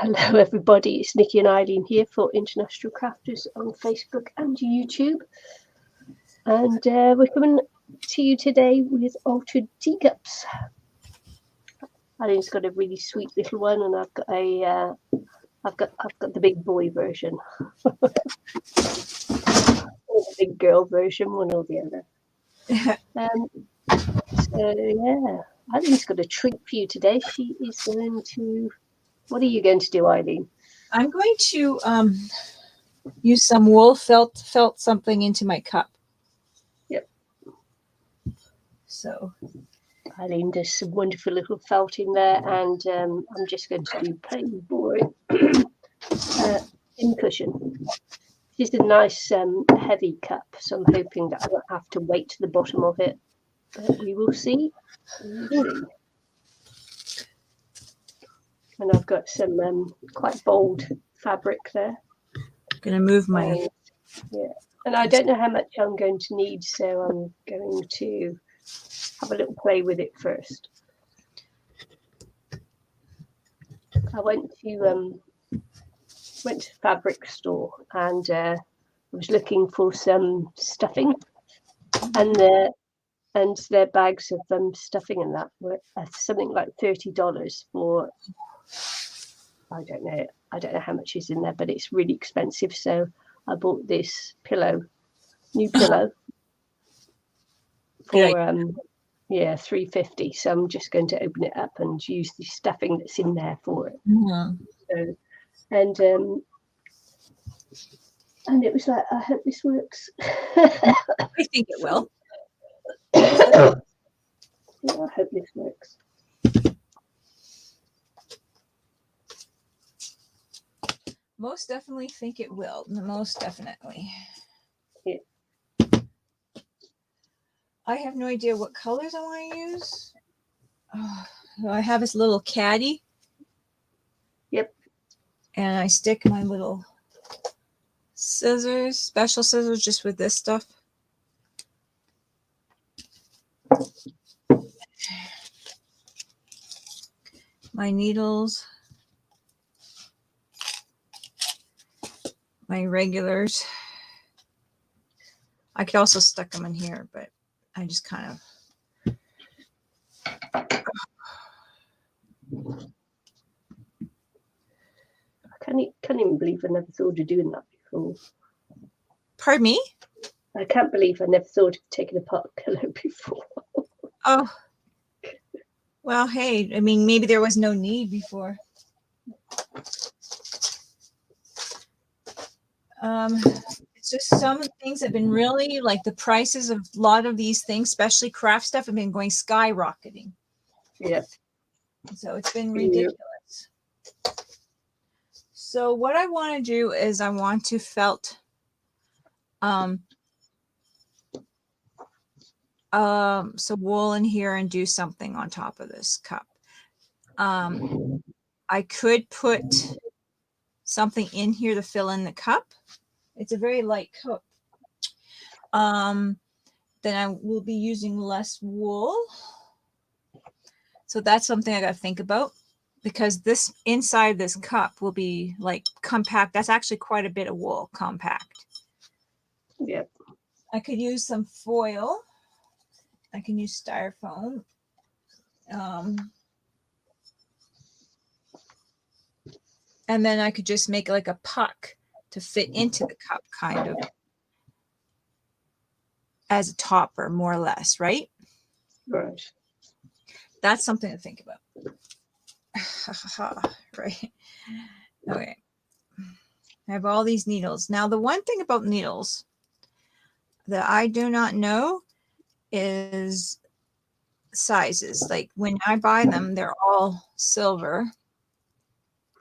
Hello everybody, it's Nicky and Ilene here for International Crafters on Facebook and YouTube. And we're coming to you today with altered teacups. Ilene's got a really sweet little one, and I've got a I've got the big boy version. Or the big girl version, one or the other. So yeah, Ilene's got a treat for you today. She is going to. What are you going to do, Ilene? I'm going to use some wool felt something into my cup. Yep. So Ilene does some wonderful little felt in there, and I'm just going to do plain boring pincushion. This is a nice heavy cup, so I'm hoping that I won't have to weight to the bottom of it, but we will see. And I've got some quite bold fabric there. I'm going to move my... And I don't know how much I'm going to need, so I'm going to have a little play with it first. I went to fabric store, and I was looking for some stuffing, and their bags of stuffing and that were something like $30 for, I don't know how much is in there, but it's really expensive. So I bought this new pillow for $3.50. So I'm just going to open it up and use the stuffing that's in there for it. Mm-hmm. So, and it was like, I hope this works. I think it will. Yeah, I hope this works. Most definitely think it will. Most definitely. Yeah. I have no idea what colors I want to use. So I have this little caddy. Yep. And I stick my little scissors, special scissors, just with this stuff. My needles. My regulars. I could also stick them in here, but I just kind of... I can't even believe I never thought of doing that before. Pardon me? I can't believe I never thought of taking apart a pillow before. Oh. Well, hey, I mean, maybe there was no need before. It's just some things have been really, like the prices of a lot of these things, especially craft stuff, have been going skyrocketing. Yeah. So it's been ridiculous. Yeah. So what I want to do is I want to felt some wool in here and do something on top of this cup. I could put something in here to fill in the cup. It's a very light cup. Then I will be using less wool. So that's something I got to think about, because this inside this cup will be like compact. That's actually quite a bit of wool, compact. Yep. I could use some foil. I can use styrofoam. And then I could just make like a puck to fit into the cup, kind of, as a topper, more or less, right? Right. That's something to think about. Right. Okay. I have all these needles. Now, the one thing about needles that I do not know is sizes. Like when I buy them, they're all silver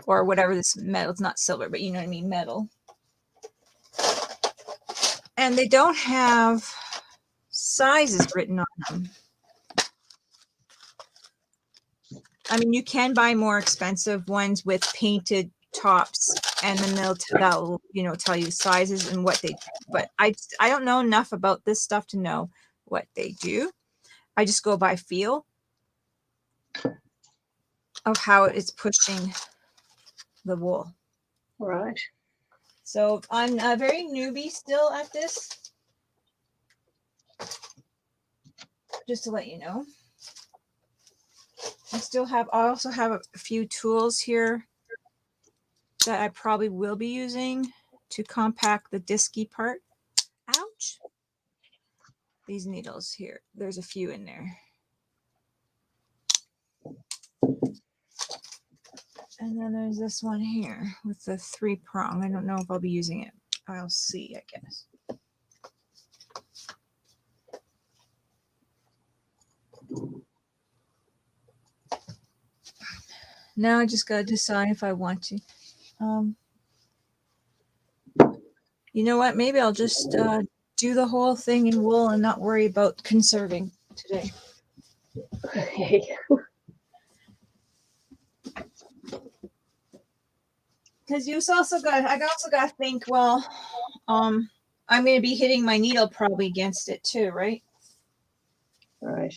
or whatever this metal. It's not silver, but you know what I mean, metal. And they don't have sizes written on them. I mean, you can buy more expensive ones with painted tops, and then they'll tell you sizes and what they do. But I don't know enough about this stuff to know what they do. I just go by feel of how it's pushing the wool. Right. So I'm a very newbie still at this. Just to let you know. I also have a few tools here that I probably will be using to compact the disky part. Ouch. These needles here. There's a few in there. And then there's this one here with the 3-prong. I don't know if I'll be using it. I'll see, I guess. Now I just got to decide if I want to. You know what? Maybe I'll just do the whole thing in wool and not worry about conserving today. Because I also got to think, well, I'm going to be hitting my needle probably against it too, right? Right.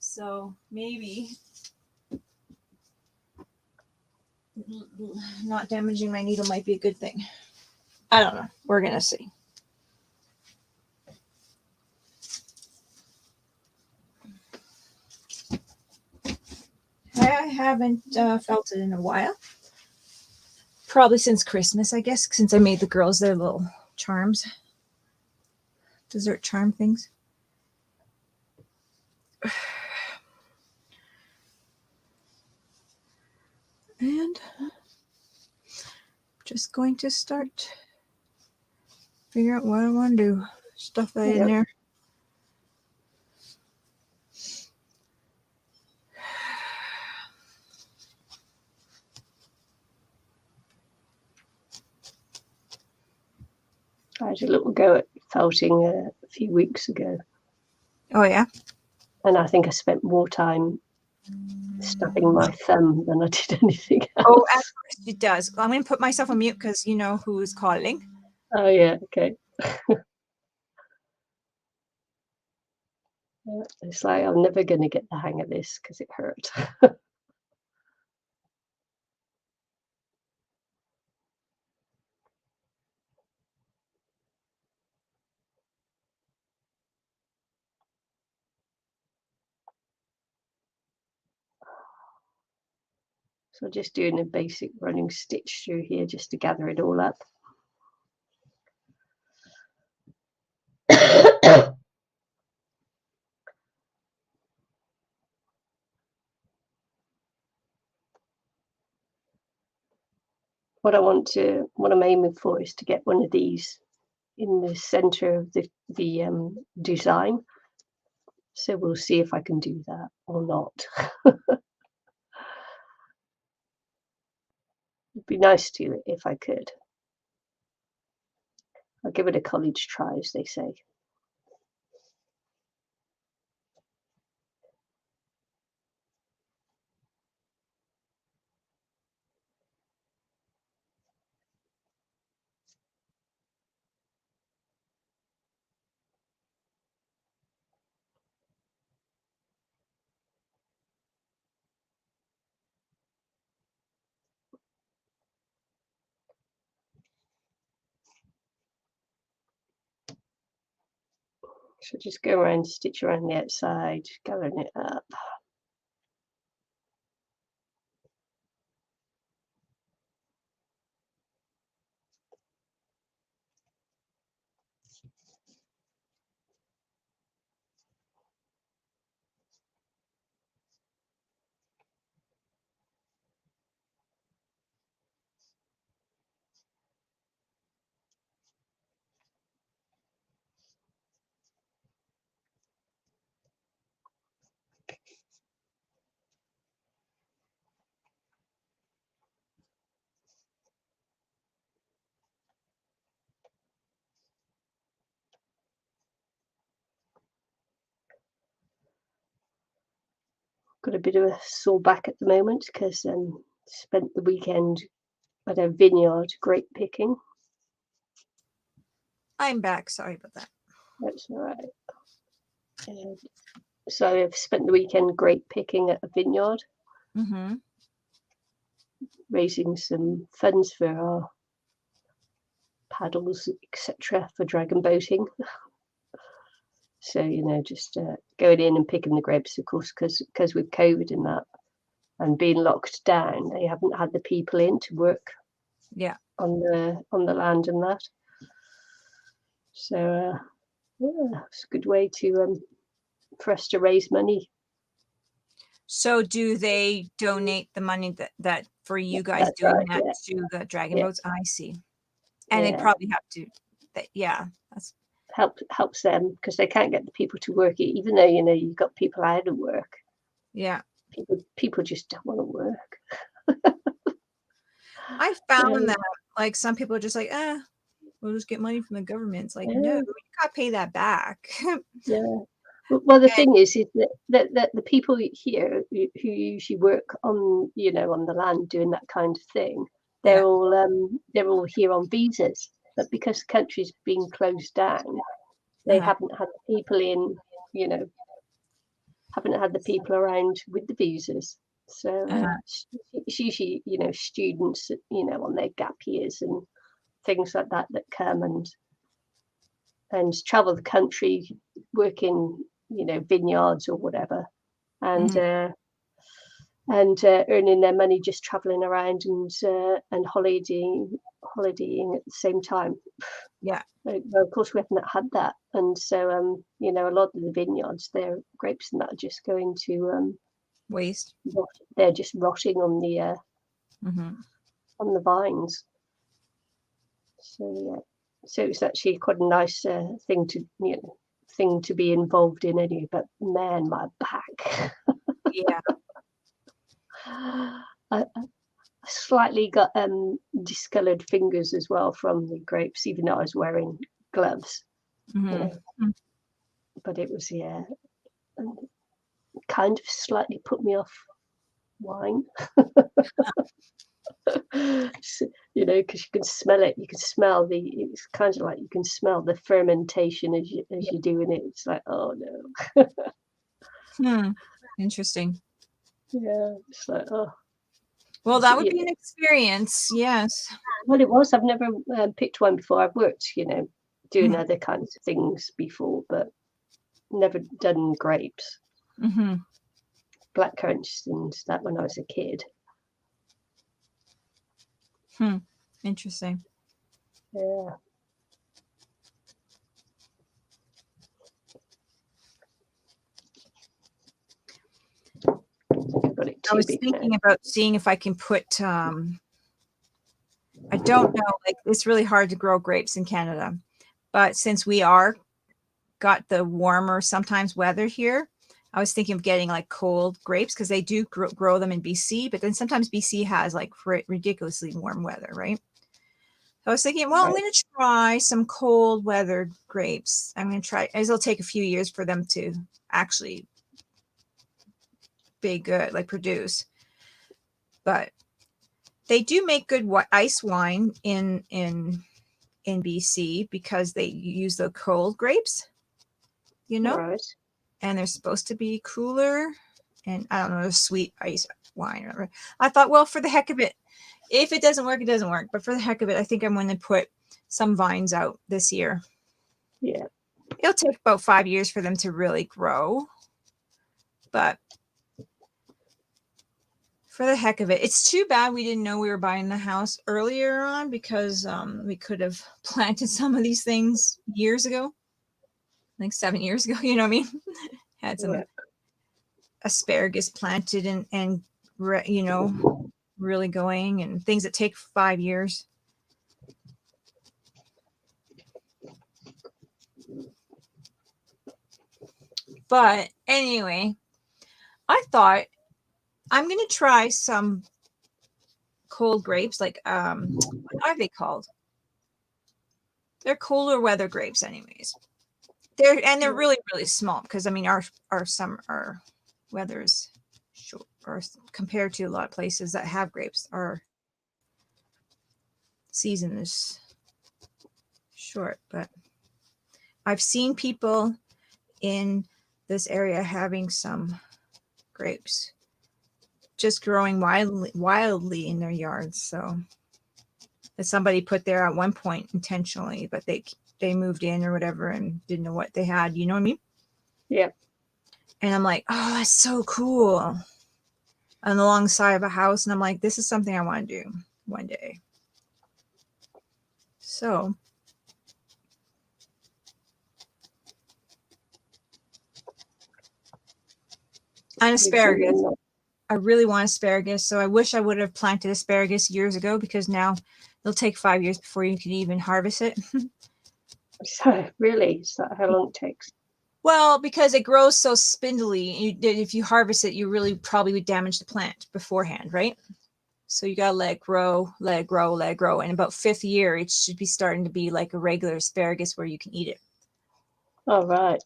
So maybe not damaging my needle might be a good thing. I don't know. We're going to see. I haven't felt it in a while. Probably since Christmas, I guess, since I made the girls their little charms. Dessert charm things. And just going to start figure out what I want to do. Stuff that in there. I had a little go at felting a few weeks ago. Oh, yeah? And I think I spent more time stuffing my thumb than I did anything else. Oh, at first it does. I'm going to put myself on mute because you know who is calling. Oh, yeah, okay. It's like I'm never going to get the hang of this because it hurt. So just doing a basic running stitch through here just to gather it all up. What I'm aiming for is to get one of these in the center of the design. So we'll see if I can do that or not. It'd be nice to if I could. I'll give it a college try, as they say. So just go around, stitch around the outside, gathering it up. Got a bit of a sore back at the moment because spent the weekend at a vineyard grape picking. I'm back. Sorry about that. That's all right. So I've spent the weekend grape picking at a vineyard. Mm-hmm. raising some funds for our paddles, etc., for dragon boating. So, you know, just going in and picking the grapes, of course, because with COVID and that, and being locked down, they haven't had the people in to work on the land and that. So yeah, it's a good way to for us to raise money. So do they donate the money that for you guys That's doing right, that yeah. to the dragon Yeah. boats? I see. And they Yeah. probably have to, that's helps them, because they can't get the people to work it, even though, you know, you've got people out of work. Yeah. People just don't want to work. I found that like some people are just like, we'll just get money from the government. It's like, no, you gotta pay that back. Yeah. Well, the thing is that the people here who usually work on, you know, on the land doing that kind of thing, they're all here on visas. But because the country's been closed down, they haven't had the people in, you know, haven't had the people around with the visas. So it's usually, you know, students, you know, on their gap years and things like that come and travel the country, working, you know, vineyards or whatever, and earning their money just traveling around and holidaying at the same time. Yeah. Well, of course, we haven't had that, and so you know, a lot of the vineyards, their grapes and that are just going to waste. They're just rotting on the vines. So yeah, so it's actually quite a nice thing to be involved in anyway. But man, my back. Yeah. I slightly got discolored fingers as well from the grapes, even though I was wearing gloves. You know. But it was kind of slightly put me off wine. So, you know, because you can smell it. You can smell it's kind of like you can smell the fermentation as you're doing it. It's like, oh no. Interesting. Yeah, it's like, oh. Well, that would be an experience. Yes. Well, it was. I've never picked one before. I've worked, you know, doing other kinds of things before, but never done grapes. Blackcurrants and that when I was a kid. Interesting. Yeah. I was thinking about seeing if I can put I don't know, like it's really hard to grow grapes in Canada, but since we got the warmer sometimes weather here, I was thinking of getting like cold grapes because they do grow them in BC, but then sometimes BC has like ridiculously warm weather, right? So I was thinking, well, I'm going to try some cold weather grapes. I'm going to try, it'll take a few years for them to actually be good, like produce. But they do make good ice wine in BC because they use the cold grapes, you know, and they're supposed to be cooler. And I don't know, sweet ice wine. Or I thought, well, for the heck of it, if it doesn't work, it doesn't work. But for the heck of it, I think I'm going to put some vines out this year. Yeah. It'll take about 5 years for them to really grow. But for the heck of it, it's too bad we didn't know we were buying the house earlier on because we could have planted some of these things years ago. Like 7 years ago, you know what I mean? Had some asparagus planted and you know, really going, and things that take 5 years. But anyway, I thought I'm going to try some cold grapes. Like, what are they called? They're cooler weather grapes anyways. They're really, really small because I mean, our weather is short, or compared to a lot of places that have grapes, our season is short. But I've seen people in this area having some grapes just growing wildly in their yards. So that somebody put there at one point intentionally, but they moved in or whatever and didn't know what they had. You know what I mean? Yeah. And I'm like, oh, that's so cool. On the long side of a house. And I'm like, this is something I want to do one day. So and asparagus. I really want asparagus. So I wish I would have planted asparagus years ago, because now it'll take 5 years before you can even harvest it. So really, is that how long it takes? Well, because it grows so spindly, if you harvest it, you really probably would damage the plant beforehand, right? So you gotta let it grow, let it grow, let it grow. And about 5th year, it should be starting to be like a regular asparagus where you can eat it. Oh, right.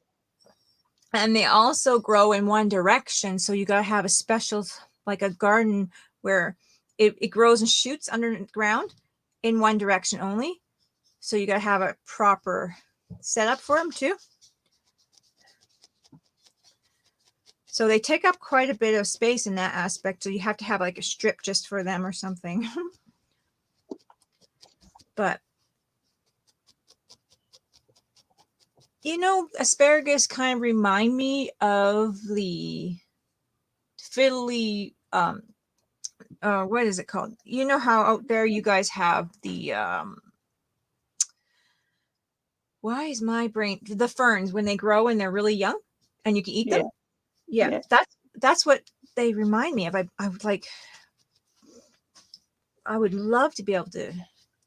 And they also grow in one direction. So you gotta have a special, like a garden where it grows and shoots underground in one direction only. So you gotta have a proper setup for them too. So they take up quite a bit of space in that aspect. So you have to have like a strip just for them or something. But, you know, asparagus kind of remind me of the fiddly, what is it called? You know how out there you guys have the, why is my brain, the ferns when they grow and they're really young and you can eat them? Yeah. That's what they remind me of. I would like, I would love to be able to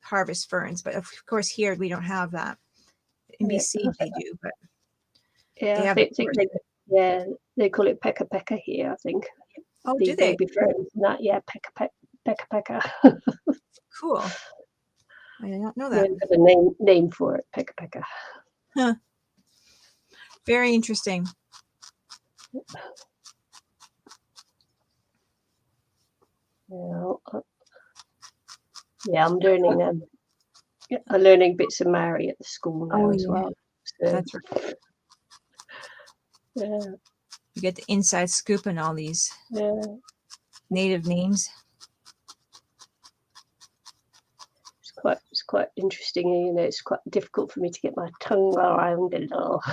harvest ferns, but of course here we don't have that. In BC they do, but yeah, I think they call it pecker pecker here, I think. Oh, the do they? baby ferns, not pecker pecker. Cool. I did not know Yeah, that. got a name for it, pecker pecker. Huh. Very interesting. Yeah, I'm learning I'm learning bits of Maori at the school now as well. So, That's right. Yeah. You get the inside scoop and all these native names. It's quite interesting, you know. It's quite difficult for me to get my tongue around it all.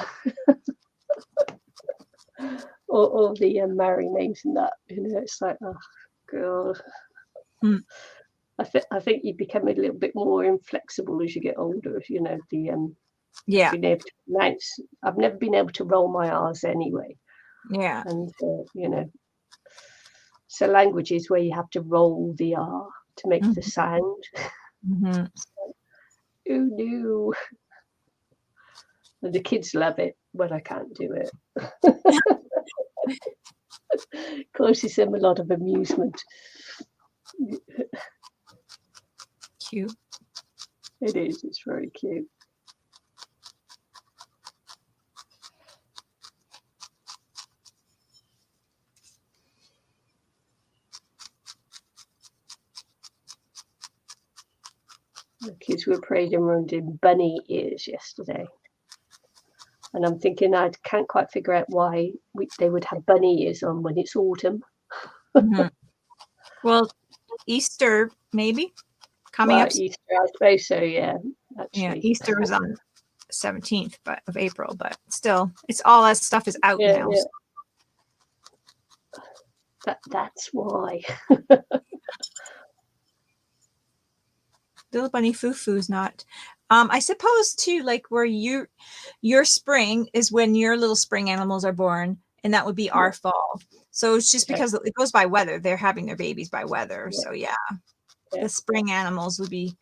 all the Maori names and that, you know. It's like, oh god. I think you become a little bit more inflexible as you get older. You know, being able to pronounce. I've never been able to roll my R's anyway. Yeah. And you know, so languages where you have to roll the R to make the sound. Mm-hmm. Who knew? And the kids love it when I can't do it. Causes them a lot of amusement. Cute. It is. It's very cute. The kids were parading around in bunny ears yesterday. And I'm thinking I can't quite figure out why they would have bunny ears on when it's autumn. Well, Easter maybe coming up. Easter, I suppose so. Yeah, actually. Yeah, Easter was on 17th of April, but still, it's all that stuff is out now. Yeah. That's why. Little bunny foo-foo's not. I suppose too, like where your spring is when your little spring animals are born, and that would be our fall. So it's just because it goes by weather. They're having their babies by weather. So the spring animals would be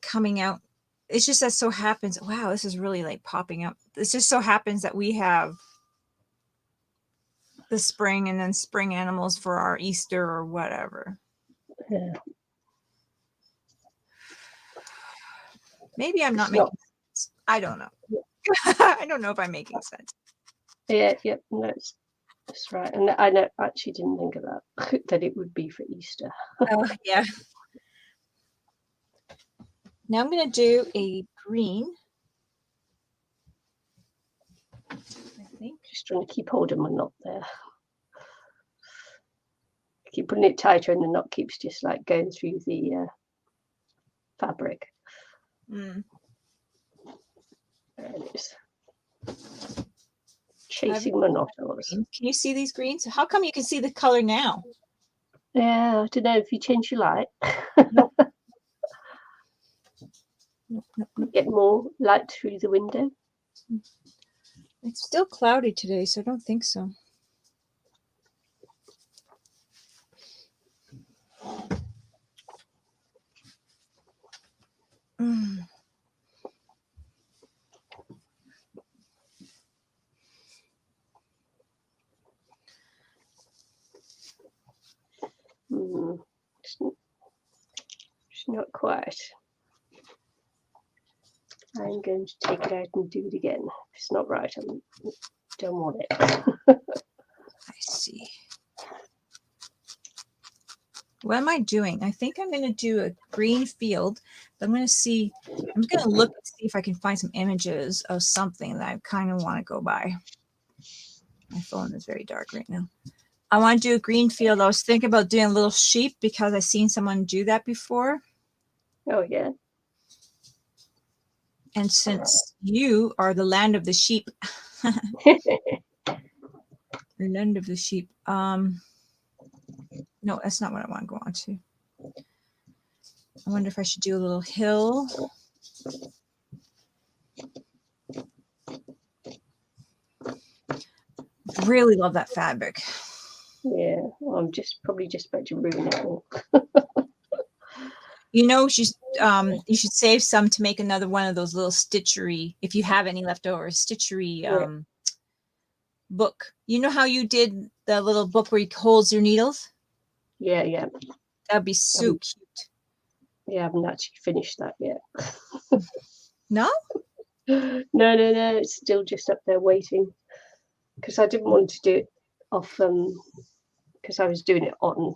coming out. It's just that so happens. Wow, this is really like popping up. It just so happens that we have the spring and then spring animals for our Easter or whatever. Yeah. Maybe I'm not making sense. I don't know. I don't know if I'm making sense. Yeah, no, that's right. And I actually didn't think of that, that it would be for Easter. Oh, yeah. Now I'm going to do a green. I think. Just trying to keep hold of my knot there. keep putting it tighter, and the knot keeps just like going through the fabric. Mm. There it is. Chasing monotonous. Can you see these greens? How come you can see the color now? Yeah, I don't know if you change your light. Nope. Get more light through the window. It's still cloudy today, so I don't think so. Mm. It's not quite. I'm going to take it out and do it again. If it's not right, I don't want it. I see. What am I doing? I think I'm going to do a green field. But I'm going to see. I'm just going to look and see if I can find some images of something that I kind of want to go by. My phone is very dark right now. I want to do a green field. I was thinking about doing a little sheep because I've seen someone do that before. Oh, yeah. And since you are the land of the sheep, land of the sheep. No, that's not what I want to go on to. I wonder if I should do a little hill. Really love that fabric. Yeah, well, I'm probably just about to ruin it all. You know, you should save some to make another one of those little stitchery, if you have any left over, stitchery book. You know how you did the little book where you holds your needles? Yeah, yeah. That'd be so cute. Yeah, I haven't actually finished that yet. No? No. It's still just up there waiting. Because I didn't want to do it off, because I was doing it on,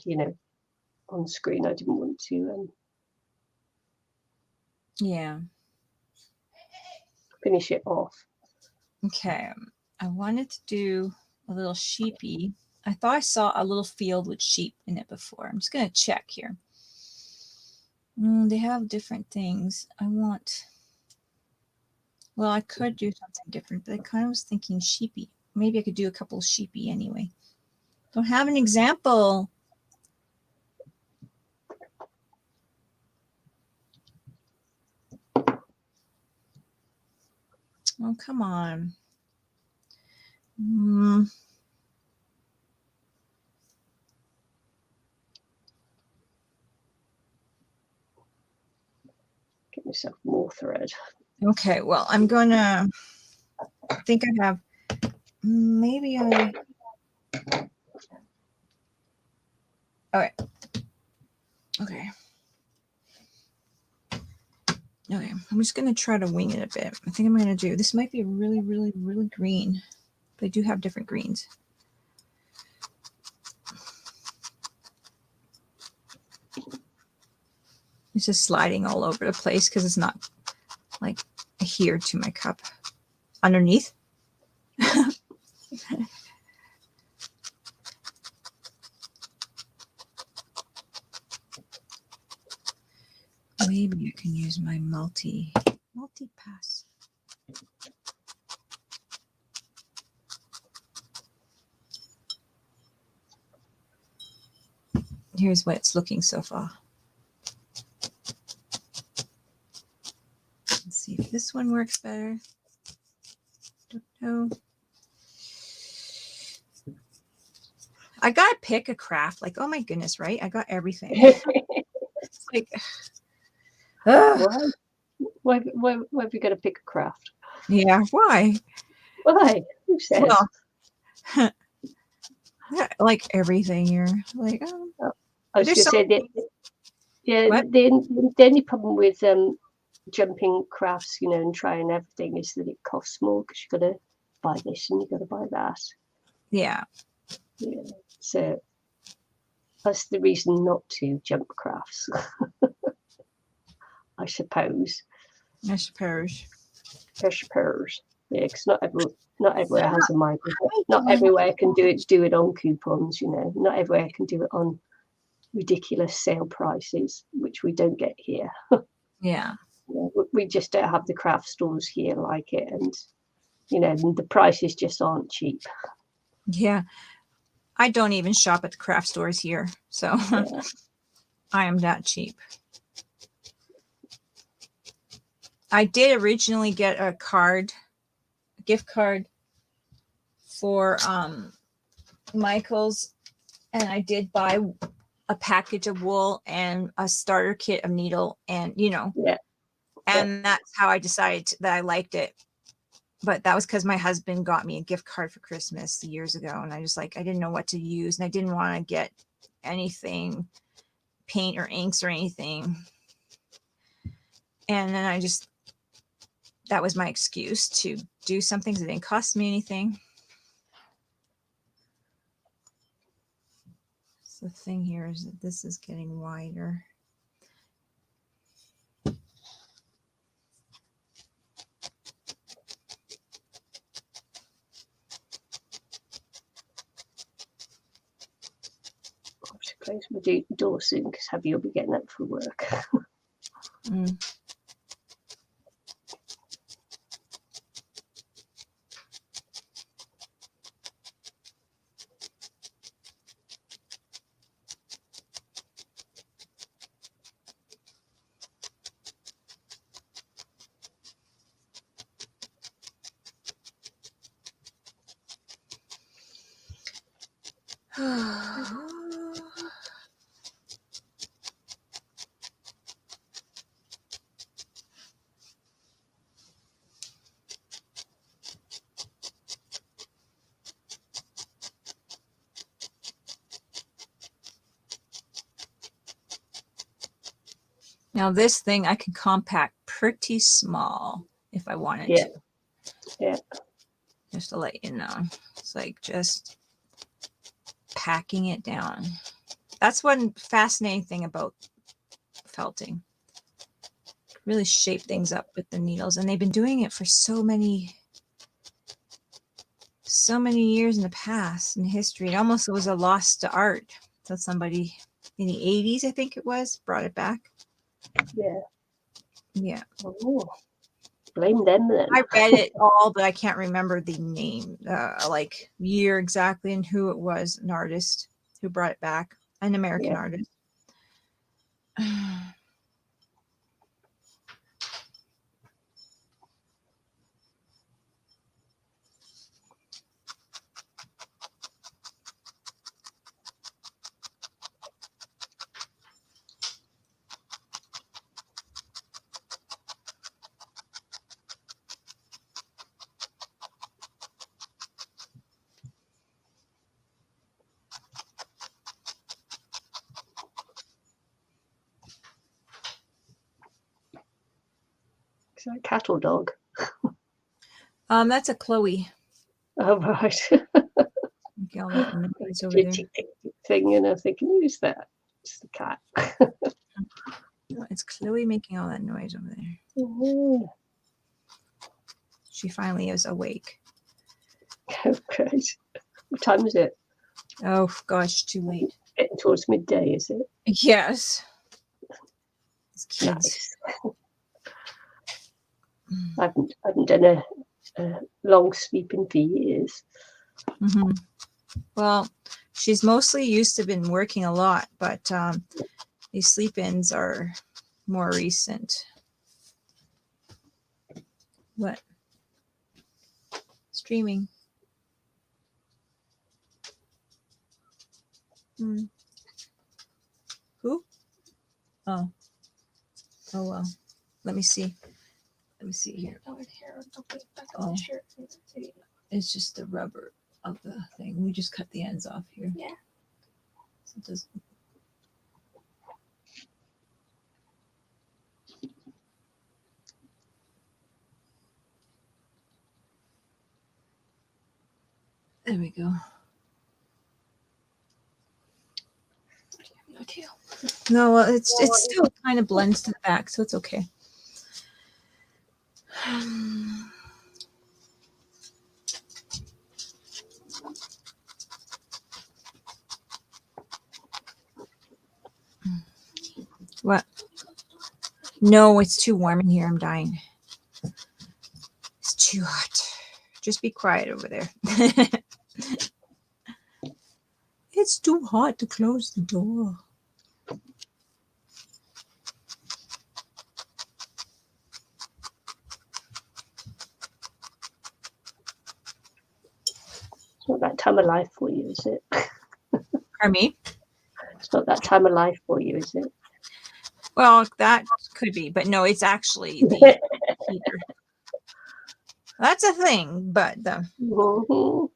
on screen. I didn't want to Yeah. finish it off. Okay. I wanted to do a little sheepy. I thought I saw a little field with sheep in it before. I'm just going to check here. They have different things. Well, I could do something different, but I kind of was thinking sheepy. Maybe I could do a couple of sheepy anyway. Don't have an example. Oh, come on. Get myself more thread. Okay, well, I'm going to think I have, maybe I, okay. Okay, I'm just going to try to wing it a bit. I think I'm going to do, this might be really, really, really green, but I do have different greens. It's just sliding all over the place because it's not like adhered to my cup. Underneath. Maybe I can use my multi-pass. Here's what it's looking so far. Let's see if this one works better. Don't know. I gotta pick a craft. Like, oh my goodness, right? I got everything. It's like, why have you got to pick a craft? Yeah, why? Why? Who says? Well, like everything here. Like, I was going to say that. Yeah, the only problem with jumping crafts, and trying everything is that it costs more because you've got to buy this and you've got to buy that. Yeah. Yeah. So that's the reason not to jump crafts. I suppose. I suppose. Yeah, because not Not everywhere has a micro. Not everywhere can do it on coupons, you know. Not everywhere can do it on ridiculous sale prices, which we don't get here. Yeah. You know, we just don't have the craft stores here like it, and you know, the prices just aren't cheap. Yeah. I don't even shop at the craft stores here, so Yeah. I am that cheap. I did originally get a gift card for Michael's, and I did buy a package of wool and a starter kit of needle, and Yeah. and that's how I decided that I liked it. But that was because my husband got me a gift card for Christmas years ago, and I didn't know what to use, and I didn't want to get anything, paint or inks or anything. And then that was my excuse to do something that didn't cost me anything. So the thing here is that this is getting wider. I should close my door soon because Abby will be getting up for work. Mm. Now this thing I can compact pretty small if I wanted Yeah. to. Yeah. Just to let you know. It's like just packing it down. That's one fascinating thing about felting. Really shape things up with the needles. And they've been doing it for so many years in the past, in history. It almost was a lost art. So somebody in the 80s, I think it was, brought it back. Yeah. Yeah. Oh, blame them then. I read it all, but I can't remember the name, like year exactly, and who it was, an artist who brought it back, an American artist. Is that a cat or dog? That's a Chloe. Oh, right. Okay, all that noise over there. Thing, and I was thinking, who's that? It's the cat. No, it's Chloe making all that noise over there. Oh, She finally is awake. great. What time is it? Oh gosh, too late. Getting towards midday, is it? Yes. It's kids. Nice. I haven't done a long sleeping for years. Mm-hmm. Well, she's mostly used to been working a lot, but these sleep-ins are more recent. What? Streaming. Hmm. Who? Oh. Oh well. Let me see. Let me see here. Oh. It's just the rubber of the thing. We just cut the ends off here. Yeah. So it doesn't. There we go. No tail. No, well, it's still kind of blends to the back, so it's okay. What? No, it's too warm in here. I'm dying. It's too hot. Just be quiet over there. It's too hot to close the door. It's not that time of life for you, is it? Pardon me? It's not that time of life for you, is it? Well, that could be, but no, it's actually the heater. That's a thing, but Mhm.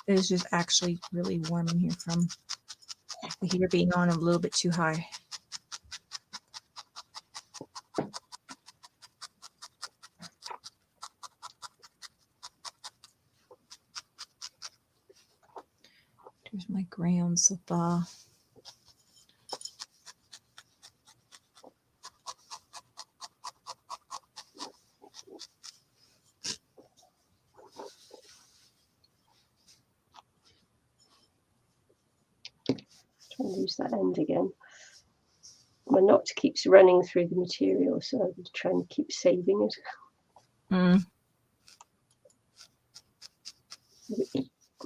it is just actually really warm in here from the heater being on a little bit too high. There's my crayon sofa. Trying to use that end again. My knot keeps running through the material, so I'm trying to keep saving it. Mm.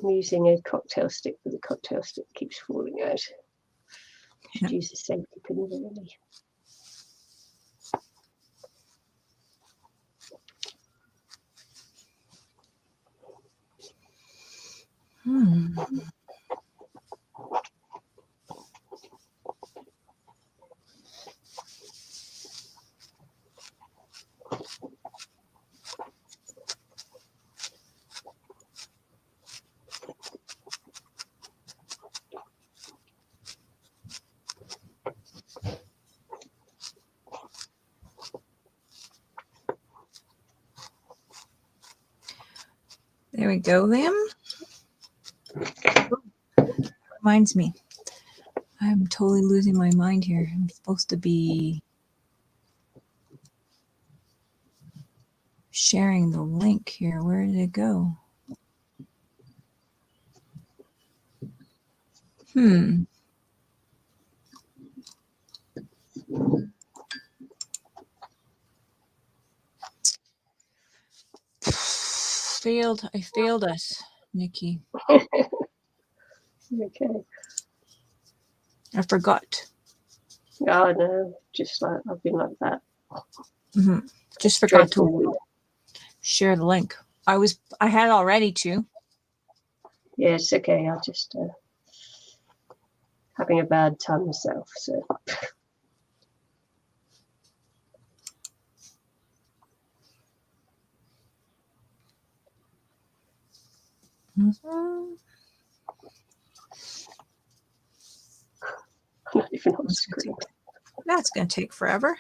I'm using a cocktail stick, but the cocktail stick keeps falling out. Should use a safety pin really. There we go, Liam. Reminds me, I'm totally losing my mind here. I'm supposed to be sharing the link here. Where did it go? I failed us, Nikki. Okay. I forgot. Oh no, just like I've been like that. Just forgot to share the link. I had already to. Yeah, it's okay. I'll just having a bad time myself, so. I'm not even on the screen. That's going to take forever.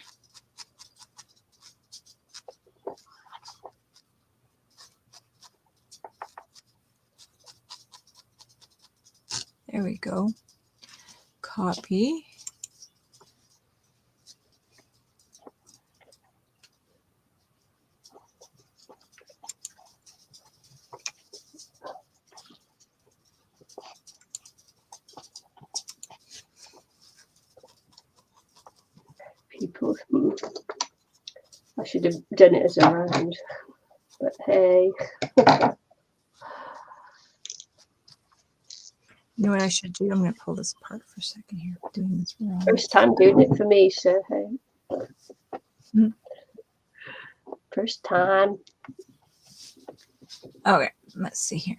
There we go. Copy. People, I should have done it as a round, but hey. You know what I should do? I'm going to pull this apart for a second here. I'm doing this wrong. First time doing it for me, so hey. First time. Okay, let's see here.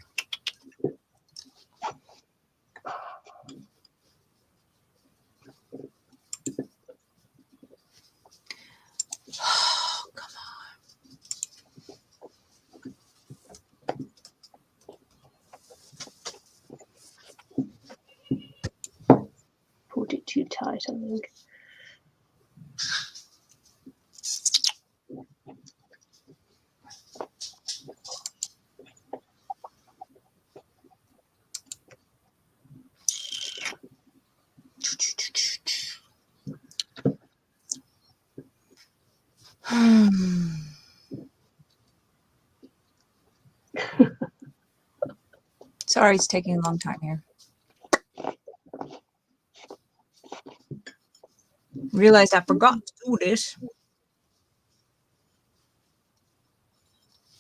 Oh, come on. Pulled it too tight, I think. Sorry, it's taking a long time here. Realized I forgot to do this.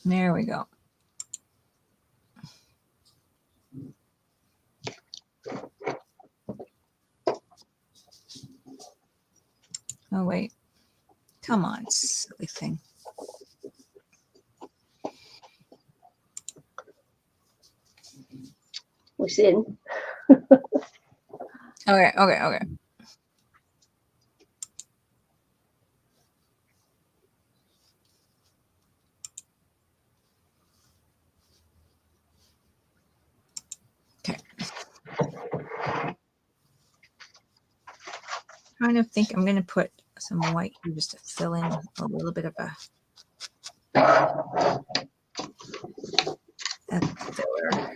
There we go. Oh, wait. Come on, silly thing. What's in? Okay. Kind of think I'm going to put some white here just to fill in a little bit of a filler.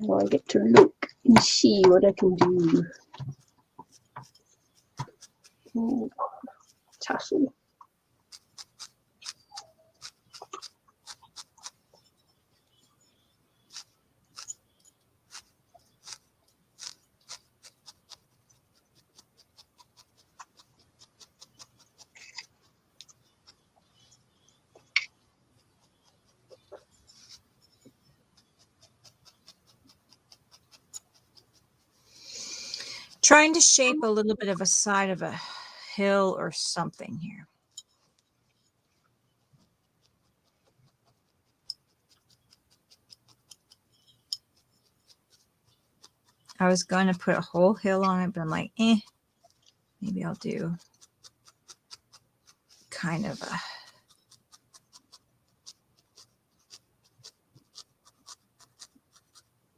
Now I get to look and see what I can do. Ooh, tassel. Trying to shape a little bit of a side of a hill or something here. I was going to put a whole hill on it, but I'm like, maybe I'll do kind of a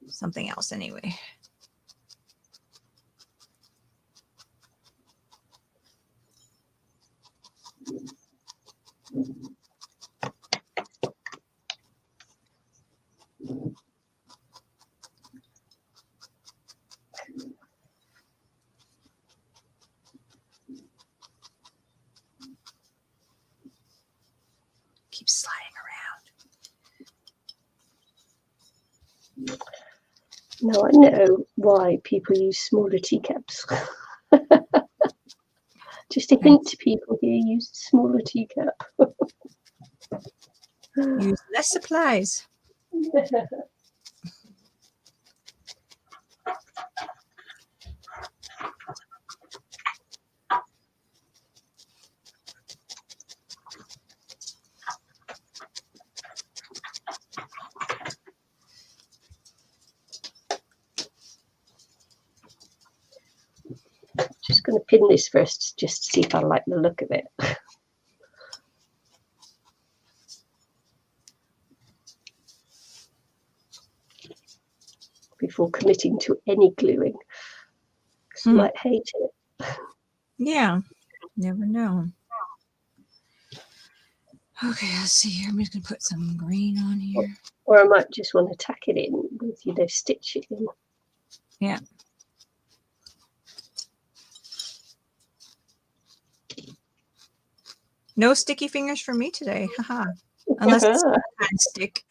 something else anyway. Keep sliding around. Now I know why people use smaller teacups. Just a hint to people here, use a smaller teacup. Use less supplies. Just going to pin this first, just to see if I like the look of it. Before committing to any gluing. I might hate it. Yeah, never know. Okay, let's see here. I'm just going to put some green on here. Or I might just want to tack it in with, stitch it in. Yeah. No sticky fingers for me today. Haha. Unless it's kind of stick.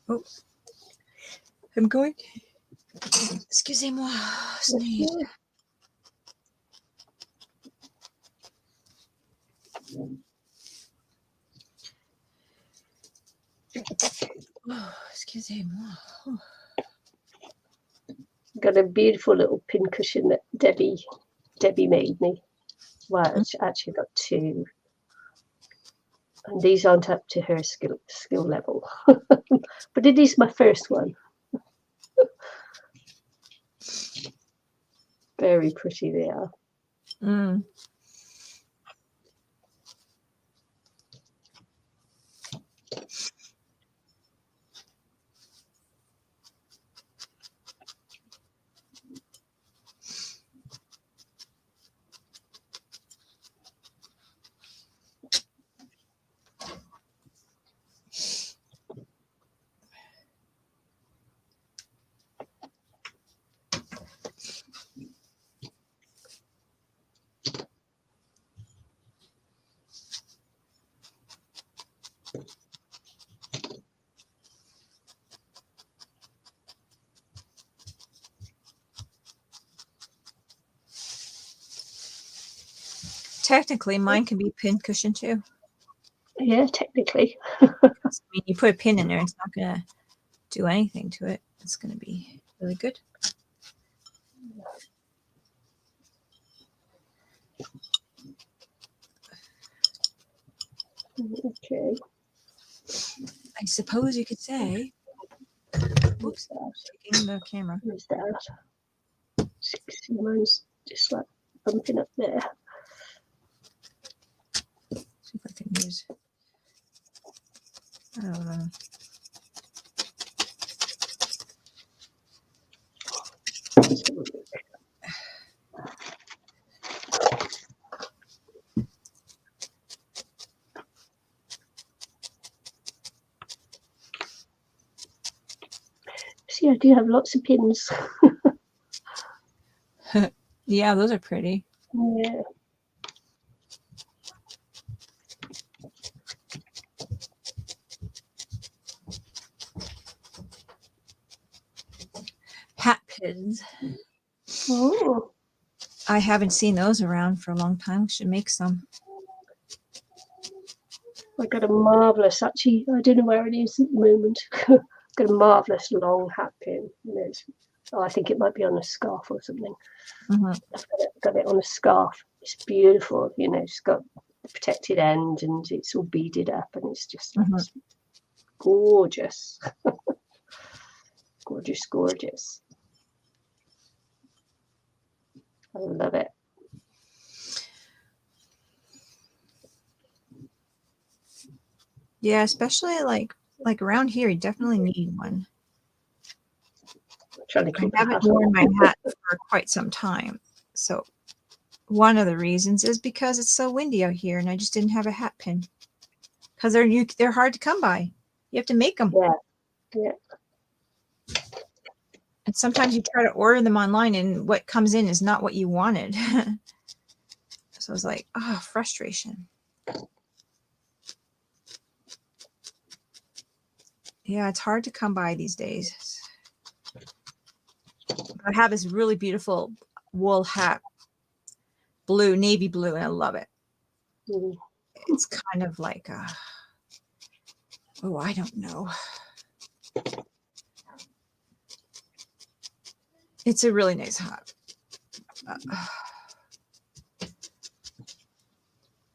Oh, I'm going. Excusez-moi, sneeze. Oh, excusez-moi. Oh. got a beautiful little pincushion that Debbie made me. Well, it's actually got two. And these aren't up to her skill level. But it is my first one. Very pretty they are. Mm. Technically, mine can be pincushion too. Yeah, technically. I mean, you put a pin in there, it's not going to do anything to it. It's going to be really good. Okay. I suppose you could say. Whoops, taking the camera. Where's that? See, mine's just like bumping up there. See if I can use. I don't know. See, I do have lots of pins. Yeah, those are pretty. Yeah. Hat pins. Oh. I haven't seen those around for a long time. We should make some. I got a marvellous, actually, I don't know where it is at the moment. Got a marvellous long hat pin. I think it might be on a scarf or something. Mm-hmm. I've got it on a scarf. It's beautiful, it's got the protected end and it's all beaded up and it's just gorgeous. Gorgeous, gorgeous. I love it. Yeah, especially like around here, you definitely need one. Trying to keep I haven't worn my hat for quite some time. So one of the reasons is because it's so windy out here and I just didn't have a hat pin. Because they're hard to come by. You have to make them. Yeah. And sometimes you try to order them online and what comes in is not what you wanted. So it's like, frustration. Yeah, it's hard to come by these days. I have this really beautiful wool hat, navy blue, and I love it. Mm. It's kind of like I don't know. It's a really nice hat.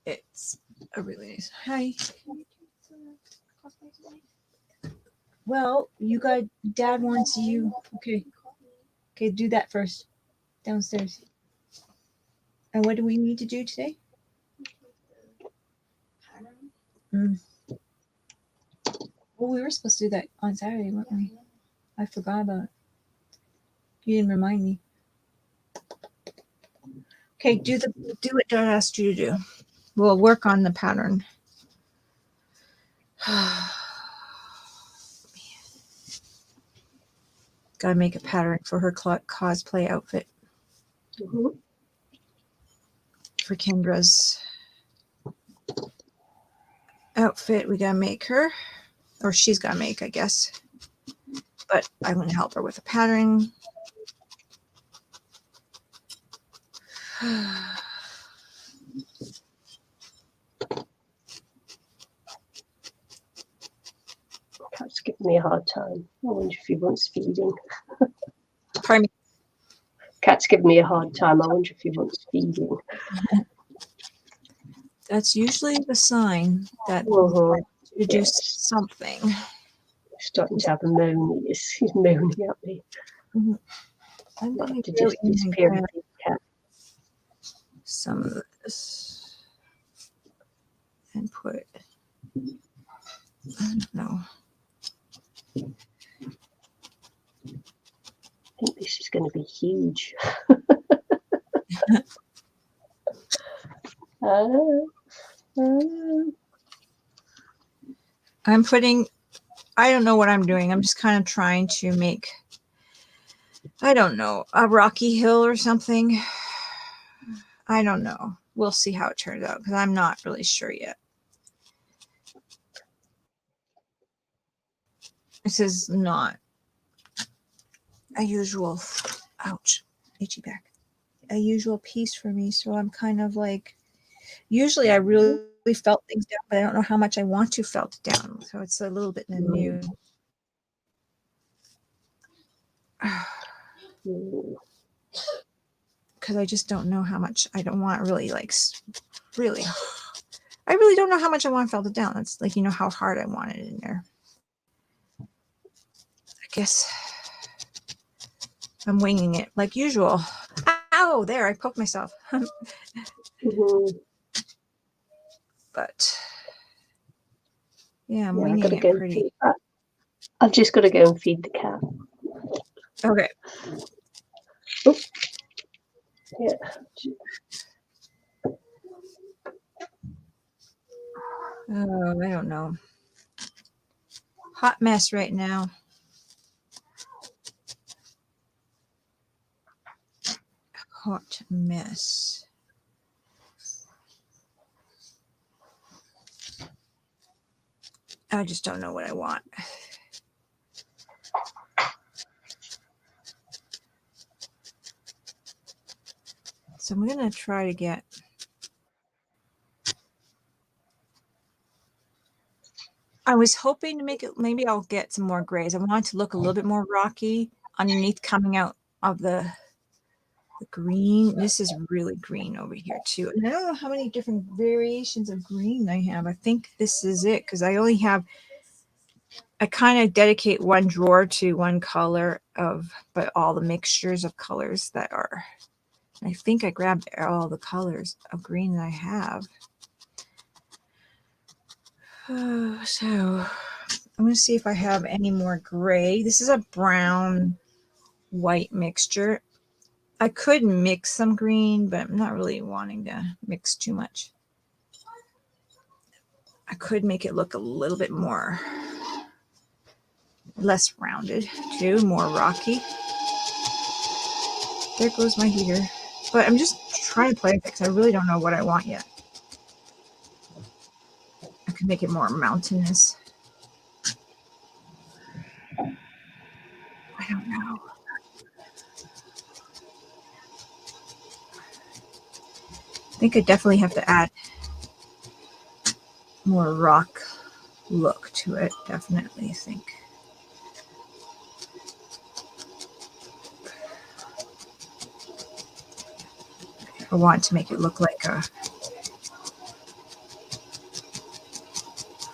It's a really nice. Hi. Well, Dad wants you. Okay, do that first. Downstairs. And what do we need to do today? Well, we were supposed to do that on Saturday, weren't we? I forgot about it. You didn't remind me. Okay, do what I asked you to do. We'll work on the pattern. Gotta make a pattern for her cosplay outfit. Mm-hmm. For Kendra's outfit, we gotta make her, or she's gotta make, I guess. But I'm gonna help her with the pattern. Cat's giving me a hard time. I wonder if he wants feeding. Pardon me. Cat's giving me a hard time. I wonder if he wants feeding. That's usually the sign that you do something. Starting to have a moan. He's moaning at me. I'm Might going have to to just disappear and feed the cat. some of this and put, I don't know. I think this is going to be huge. I'm putting, I don't know what I'm doing. I'm just kind of trying to make, I don't know, a rocky hill or something. I don't know. We'll see how it turns out because I'm not really sure yet. This is not a usual, ouch, itchy back, a usual piece for me. So I'm kind of like, usually I really felt things down, but I don't know how much I want to felt down. So it's a little bit new. Because I just don't know how much I don't want really like, really, I really don't know how much I want to felt it down. It's like, you know, how hard I want it in there. I guess I'm winging it like usual. Ow, there, I poked myself. But yeah, I'm winging it pretty. I've just got to go and feed the cat. Okay. Oh. Yeah. Oh, I don't know. Hot mess right now. Hot mess. I just don't know what I want. So I'm going to try to get, I was hoping to make it, maybe I'll get some more grays. I want it to look a little bit more rocky underneath coming out of the green. This is really green over here too. And I don't know how many different variations of green I have. I think this is it because I only have, I kind of dedicate one drawer to one color of, but all the mixtures of colors that are, I think I grabbed all the colors of green that I have. So I'm going to see if I have any more gray. This is a brown white mixture. I could mix some green, but I'm not really wanting to mix too much. I could make it look a little bit more, less rounded too, more rocky. There goes my heater. But I'm just trying to play with it because I really don't know what I want yet. I could make it more mountainous. I don't know. I think I definitely have to add more rock look to it. Definitely, I think. I want to make it look like a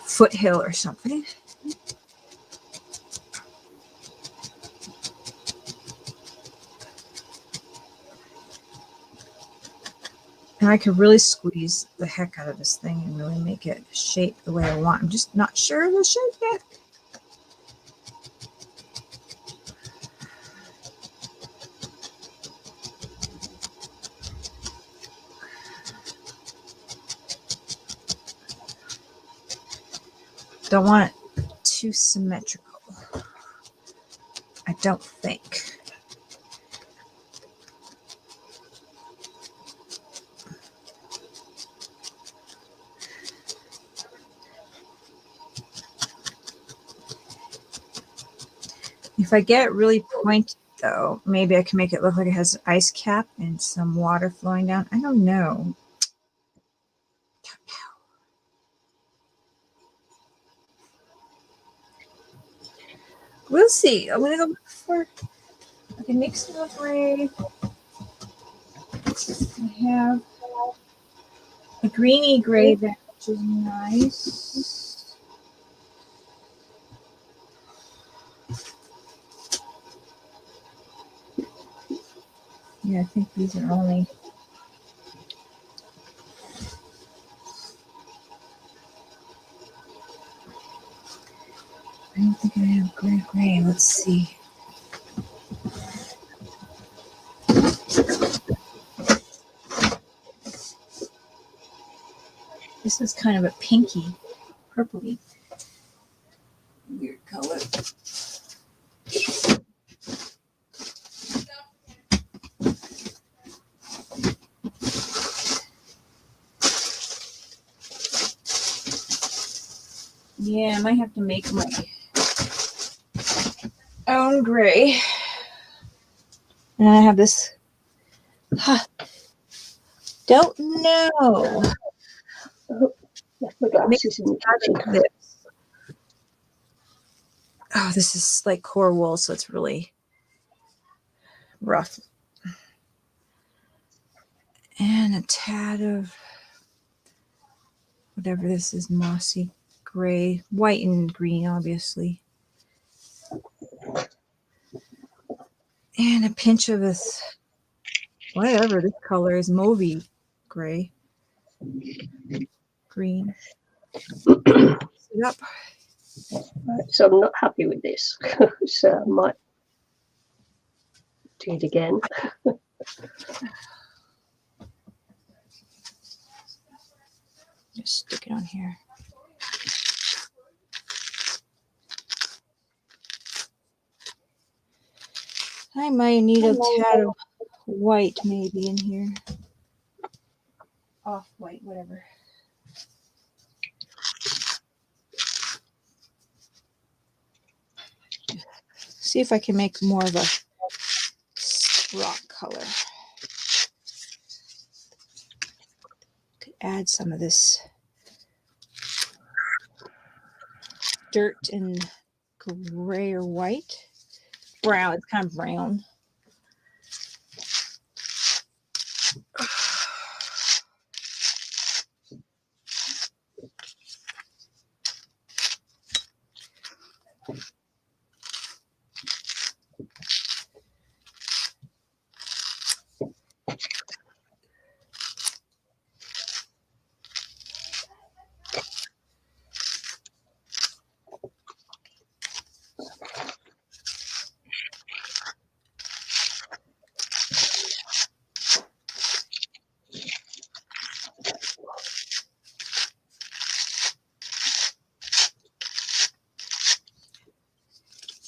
foothill or something. And I could really squeeze the heck out of this thing and really make it shape the way I want. I'm just not sure of the shape yet. Don't want it too symmetrical. I don't think. If I get it really pointed, though, maybe I can make it look like it has an ice cap and some water flowing down. I don't know. We'll see. I'm going to go for, I can mix it with gray. I have a greeny gray that which is nice. Yeah, I think these are only. I don't think I have gray. Let's see. This is kind of a pinky, purpley, weird color. Yeah, I might have to make my own gray. And I have this. Don't know. Left my glasses in the kitchen. Oh, this is like core wool, so it's really rough. And a tad of whatever this is, mossy gray, white and green, obviously. And a pinch of this, whatever this color is, mauvey gray, green. It up. Right, so I'm not happy with this. So I might do it again. Just stick it on here. I might need a tad of white maybe in here. Off white, whatever. See if I can make more of a rock color. Could add some of this dirt and gray or white. Brown, it's kind of brown.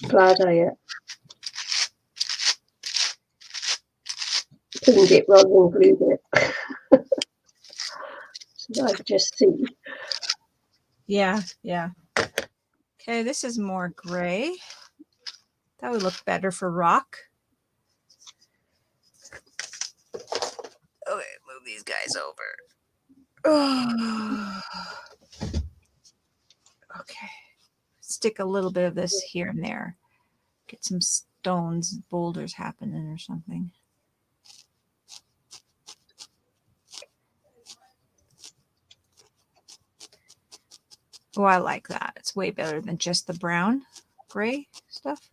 Glad I pinned it rather than glued it. So I just see. Yeah. Okay, this is more gray. That would look better for rock. Okay, move these guys over. Okay. Stick a little bit of this here and there. Get some stones, boulders happening or something. Oh, I like that. It's way better than just the brown, gray stuff.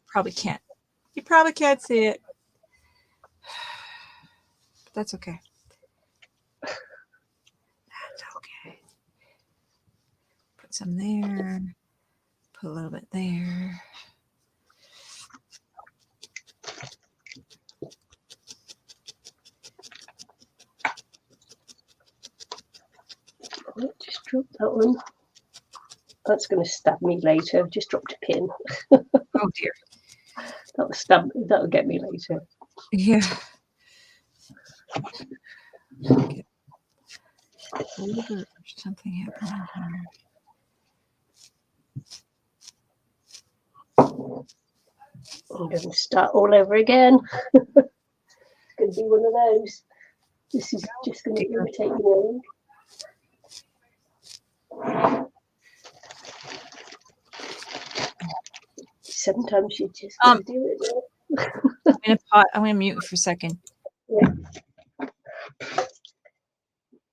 Probably can't. You probably can't see it. But that's okay. That's okay. Put some there. Put a little bit there. Just drop that one. That's going to stab me later. Just dropped a pin. Oh dear. That'll get me later. Yeah. Okay. Something happening here. I'm going to start all over again. It's going to be one of those. This is just going to irritate me. sometimes you just gotta do it. I'm gonna mute for a second. Yeah.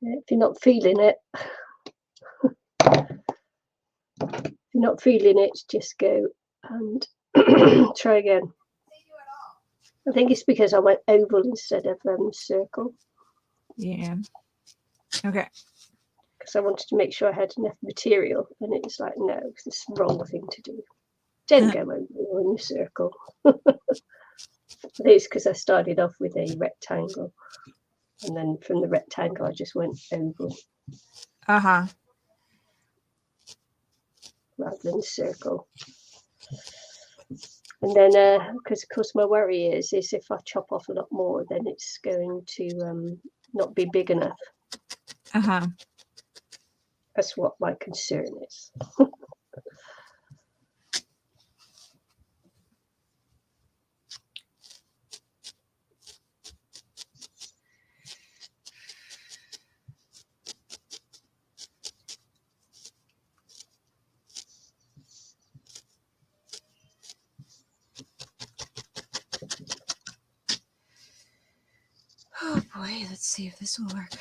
If you're not feeling it, just go and try again. I think it's because I went oval instead of circle. Yeah. Okay. Because I wanted to make sure I had enough material, and it's like, no, it's the wrong thing to do. Don't go oval in a circle. It's because I started off with a rectangle, and then from the rectangle I just went oval. Uh-huh. Rather than circle. And then, because of course my worry is if I chop off a lot more, then it's going to not be big enough. Uh-huh. That's what my concern is. Oh boy, let's see if this will work.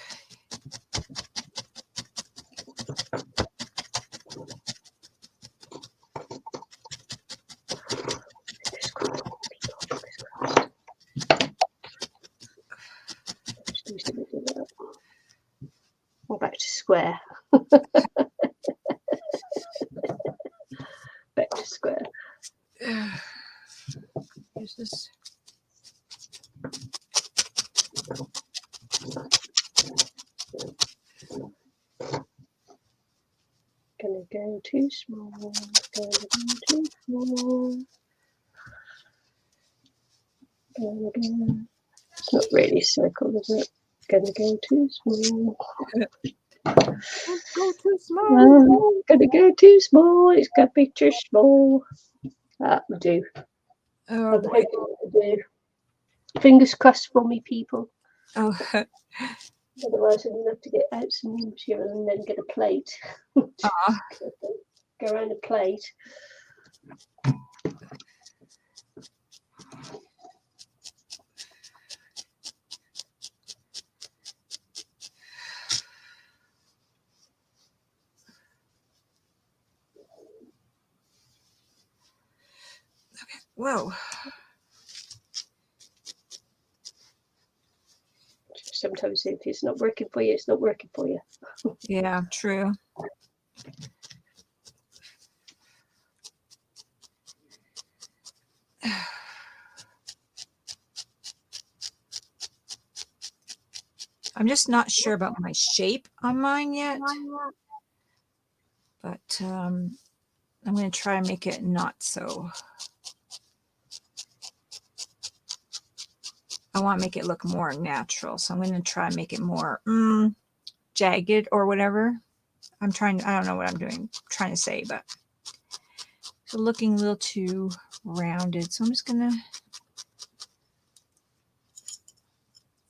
We're back to square. Back to square. Here's this. Gonna go too small. Gonna go too small. Gonna go. It's not really a circle, is it? Gonna go too small. Don't go too small. Gonna go too small. It's gonna be too small. That will do. Oh I'm boy. hoping it will do. Fingers crossed for me, people. Oh. Otherwise, I'm gonna have to get out some material and then get a plate. Go around a plate. Okay. Whoa. Sometimes if it's not working for you, it's not working for you. Yeah, true. I'm just not sure about my shape on mine yet, but I'm going to try and make it not so. I want to make it look more natural, so I'm going to try and make it more jagged or whatever. I don't know what I'm trying to say, but it's looking a little too rounded, so I'm just going to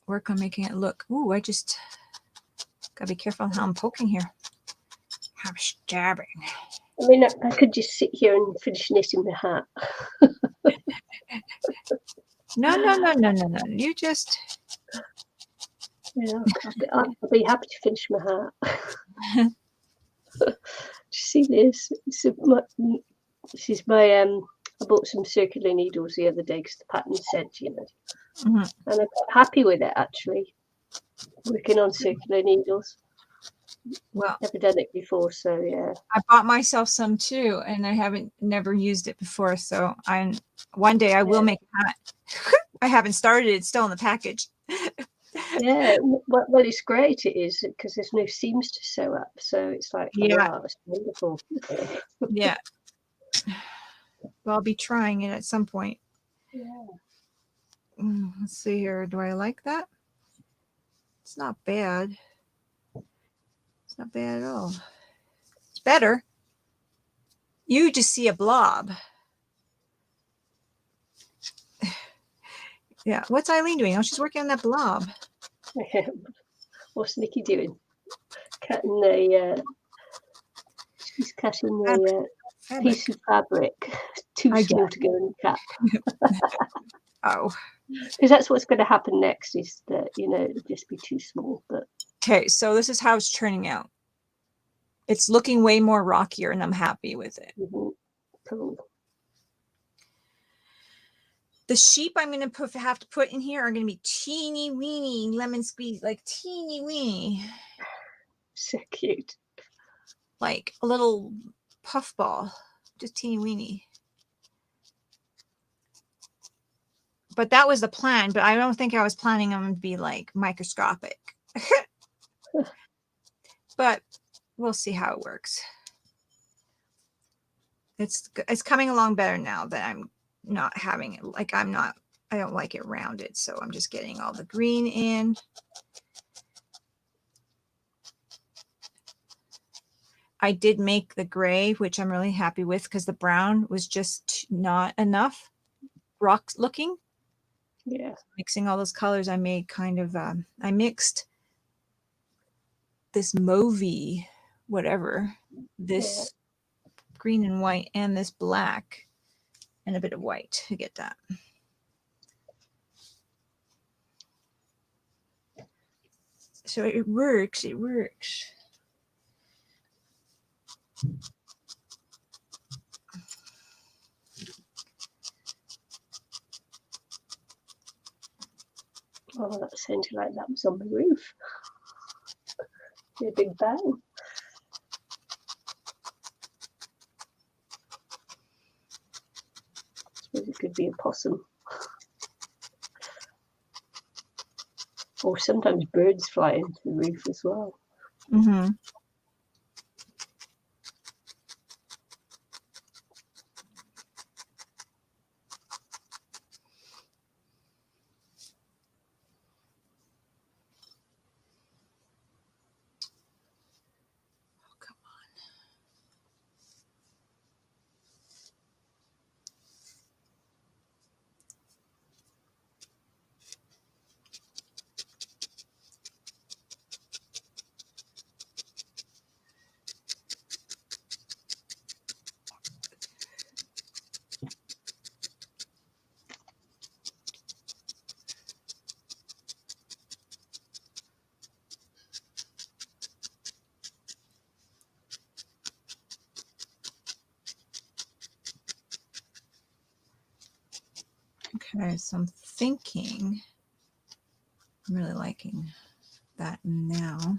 work on making it look. Ooh, I just gotta be careful how I'm poking here. I'm stabbing. I mean, I could just sit here and finish knitting the hat. No. You just. Yeah, I'll be happy to finish my hat. Do you see this? This is my I bought some circular needles the other day because the pattern said, and I'm quite happy with it actually. Working on circular needles. Well, never done it before, so yeah. I bought myself some too, and I never used it before. So one day I will make a hat. I haven't started; it's still in the package. Yeah, well, it's great. It is because there's no seams to sew up, so it's like, wow, it's wonderful. Yeah. Well, I'll be trying it at some point. Yeah. Let's see here. Do I like that? It's not bad. It's not bad at all. It's better. You just see a blob. Yeah. What's Eileen doing? Oh, she's working on that blob. What's Nicky doing? Cutting the. She's cutting the piece of fabric too I small to go in the cap. Oh, Because that's what's going to happen next, is that, you know, it'll just be too small. But okay. So this is how it's turning out. It's looking way more rockier, and I'm happy with it. cool. The sheep I'm going to have to put in here are going to be teeny weeny lemon squeeze, like teeny weeny, So cute. like a little puff ball, just teeny weeny. But that was the plan, but I don't think I was planning them to be like microscopic. But we'll see how it works. It's coming along better now that I'm not having it. Like I don't like it rounded. So I'm just getting all the green in. I did make the gray, which I'm really happy with, because the brown was just not enough rock looking. Yeah. Mixing all those colors, I made kind of, I mixed this mauvey, whatever, this green and white, and this black, and a bit of white to get that. So it works. It works. Oh, that sounded like that was on the roof. A big bang. I suppose it could be a possum. Or sometimes birds fly into the roof as well. Mm-hmm. Okay, so I'm thinking, I'm really liking that now.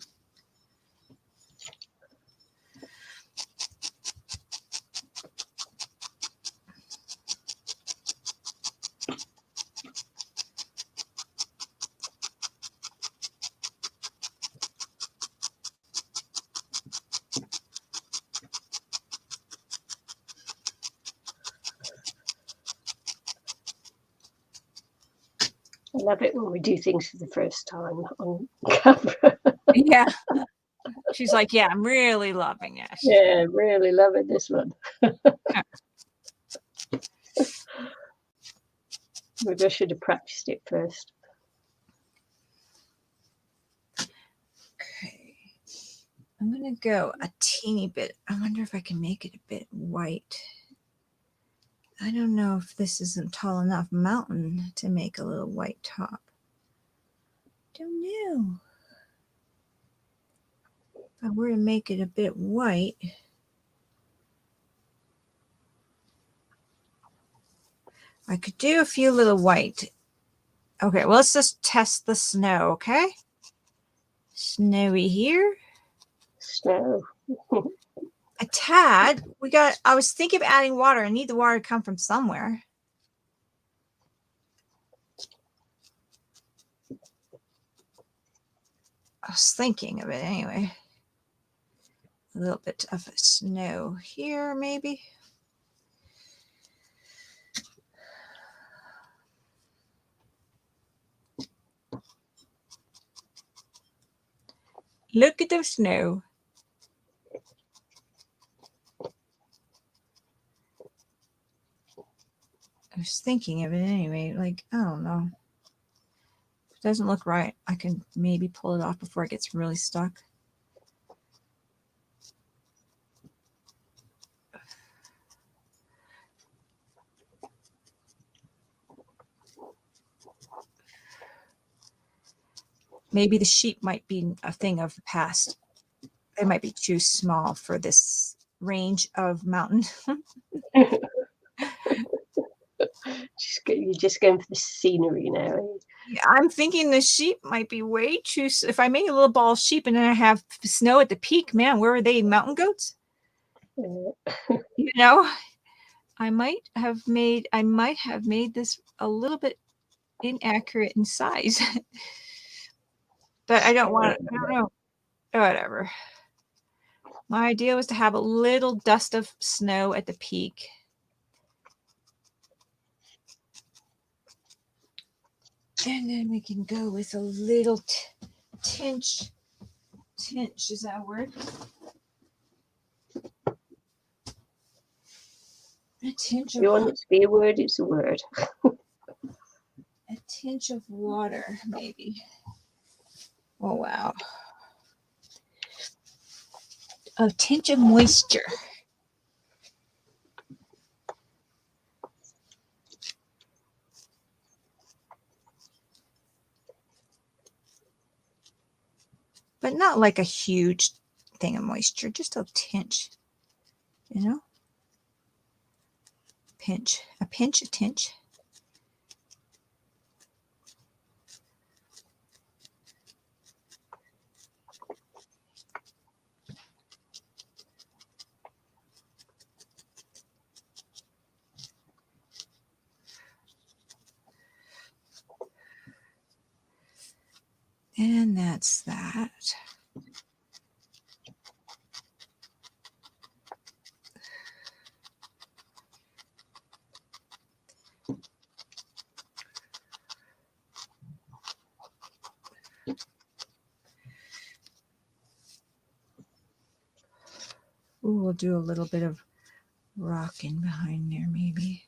I love it when we do things for the first time on camera. Yeah. She's like, yeah, I'm really loving it. Yeah, really loving this one. Maybe I should have practiced it first. Okay. I'm going to go a teeny bit. I wonder if I can make it a bit white. I don't know if this isn't tall enough mountain to make a little white top. Don't know. If I were to make it a bit white, I could do a few little white. Okay, well, let's just test the snow, okay? Snowy here. Snow. A tad. I was thinking of adding water. I need the water to come from somewhere. I was thinking of it anyway. A little bit of snow here, maybe. Look at the snow. I was thinking of it anyway. Like, I don't know. If it doesn't look right, I can maybe pull it off before it gets really stuck. Maybe the sheep might be a thing of the past. They might be too small for this range of mountain. You're just going for the scenery now. Are you? Yeah, I'm thinking the sheep might be way too. If I make a little ball of sheep and then I have snow at the peak, man, where are they? Mountain goats? You know, I might have made this a little bit inaccurate in size, but I don't want. I don't know. Whatever. My idea was to have a little dust of snow at the peak. And then we can go with a little tinge. Tinge, is that a word? A tinge If you want it to be a word, it's a word. A tinge of water, maybe. Oh, wow. A tinge of moisture. But not like a huge thing of moisture, just a tinge, you know? Pinch, a pinch, a tinge. And that's that. Ooh, we'll do a little bit of rocking behind there, maybe.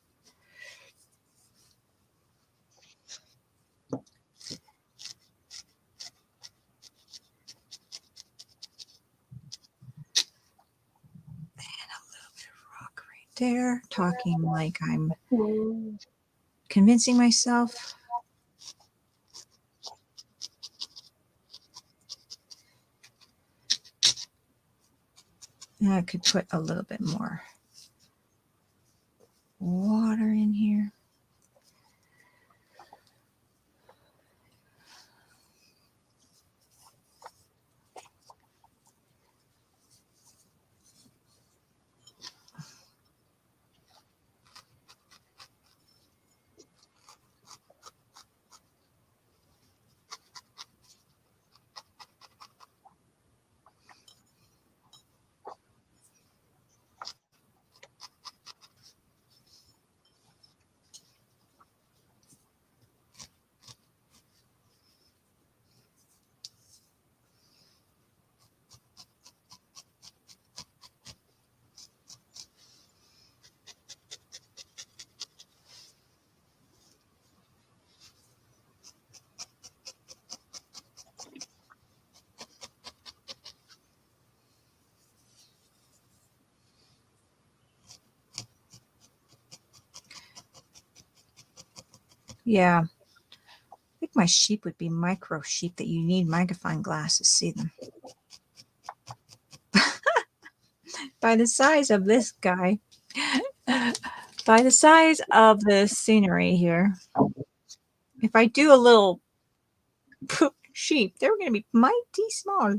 There, talking like I'm convincing myself. And I could put a little bit more water in here. Yeah. I think my sheep would be micro sheep that you need magnifying glass to see them. By the size of this guy, by the size of the scenery here, if I do a little sheep, they're going to be mighty small.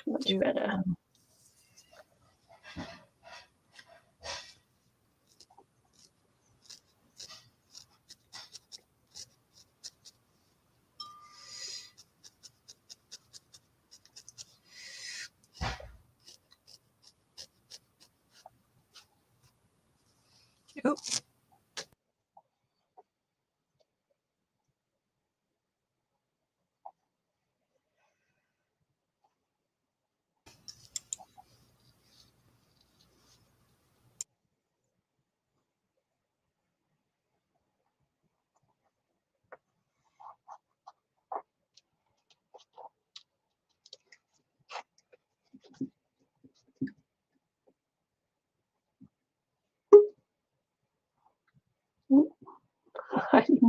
Much better. Oh.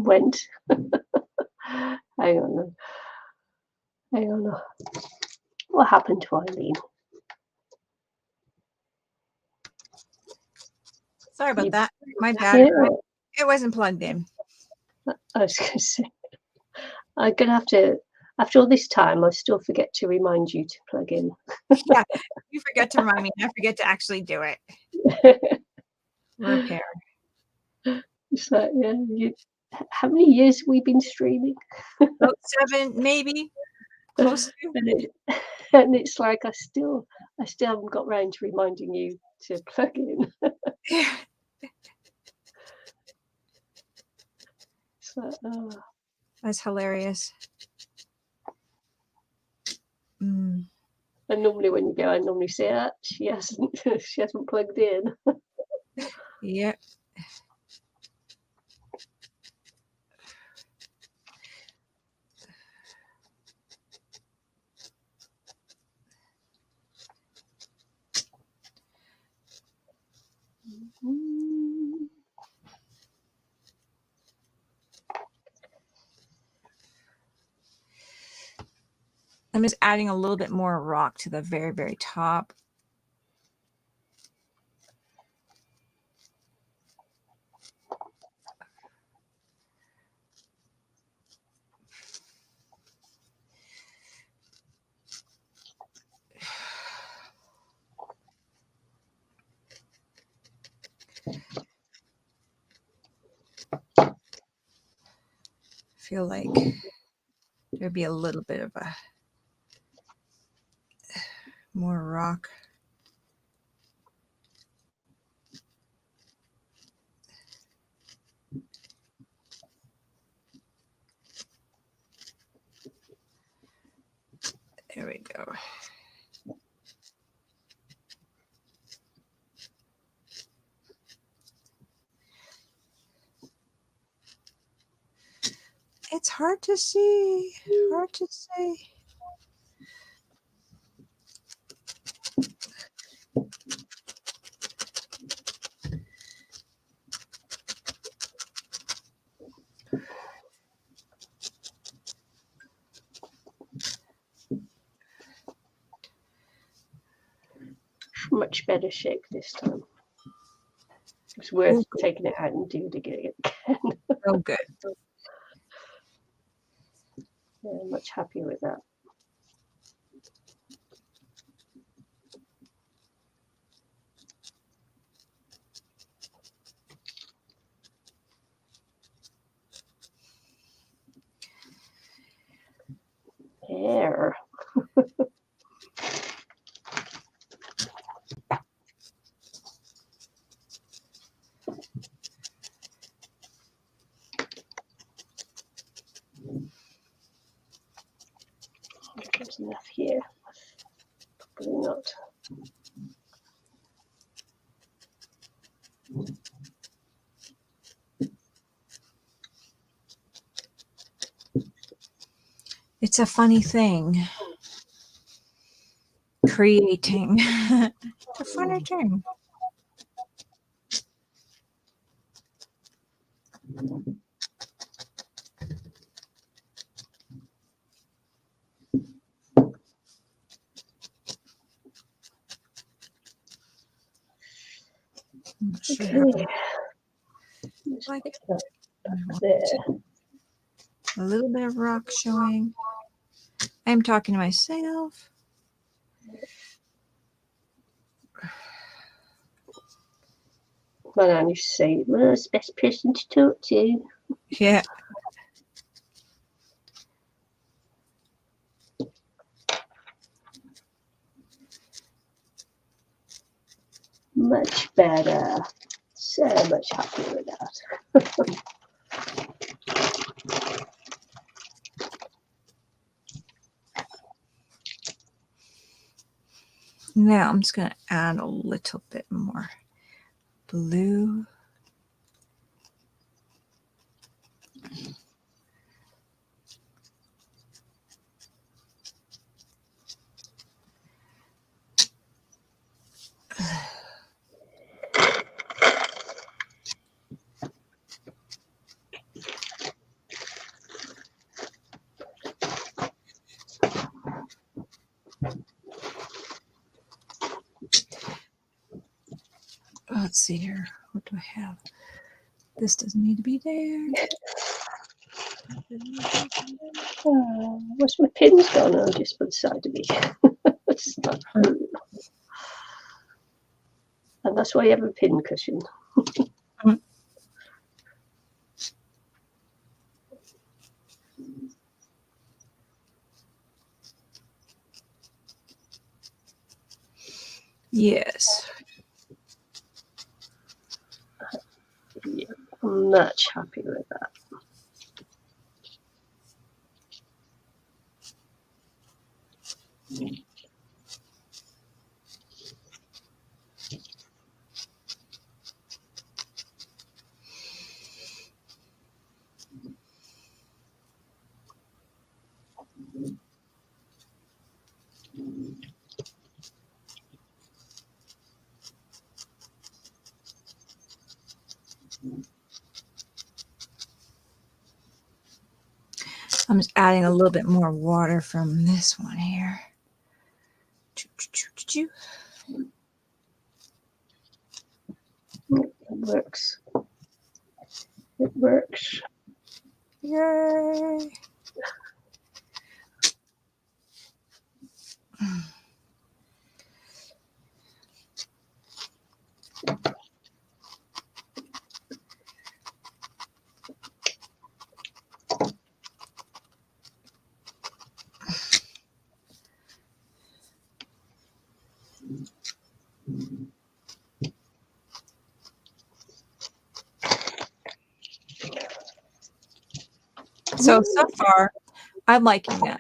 went. Hang on. What happened to Eileen? Sorry about that. My Yeah, battery. It wasn't plugged in. I was going to say, I'm going to have to, after all this time, I still forget to remind you to plug in. Yeah, you forget to remind me. I forget to actually do it. Repair. It's like, yeah, how many years have we been streaming? About 7, maybe. Close to. And it's like I still haven't got round to reminding you to plug in. It's like, oh. That's hilarious. Mm. And normally when you go, I normally say, she hasn't plugged in. Yeah. I'm just adding a little bit more rock to the very, very top. Feel like there'd be a little bit of a more rock. There we go. It's hard to see. Hard to say. Much better shape this time. It's worth taking it out and doing it again. Oh, good. Yeah, much happier with that. There. There's enough here. Probably not. It's a funny thing. Creating. It's a funny thing. Okay. Like there. A little bit of rock showing. I'm talking to myself. My nan used to say, well, it's the best person to talk to. Yeah. Much better. So much happier with that. Now I'm just going to add a little bit more blue. let's see here. What do I have? This doesn't need to be there. Where's my pins gone? I'll just put the side of me. And that's why you have a pin cushion. Yes. Yeah, I'm much happier with that. I'm just adding a little bit more water from this one here. It works. It works. Yay! So far, I'm liking that.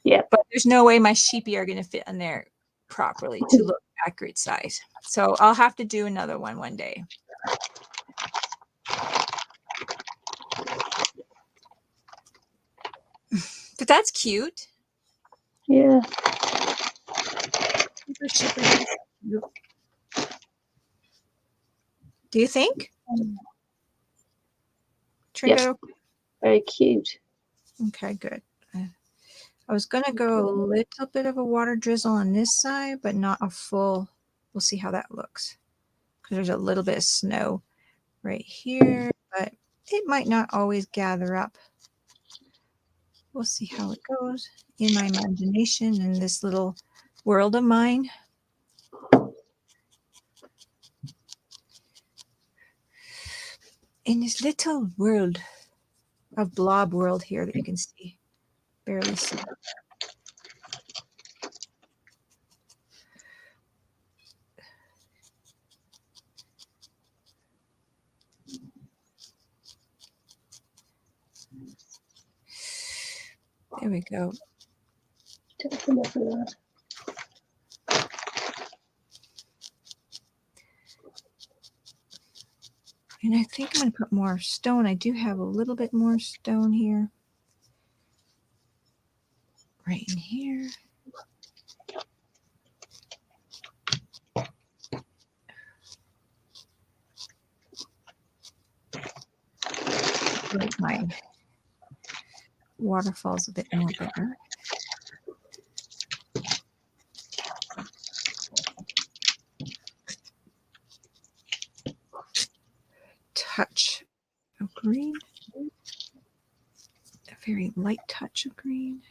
Yeah. But there's no way my sheepy are going to fit in there properly to look accurate size. So I'll have to do another one day. But that's cute. Yeah. Do you think? Yep. Very cute. Okay, good. I was going to go a little bit of a water drizzle on this side, but not a full. We'll see how that looks. Because there's a little bit of snow right here, but it might not always gather up. We'll see how it goes in my imagination in this little world of mine. In this little world of blob world here that you can see. Barely see. There we go. And I think I'm going to put more stone. I do have a little bit more stone here. Right in here. Make my waterfalls a bit more better. Touch of green. A very light touch of green.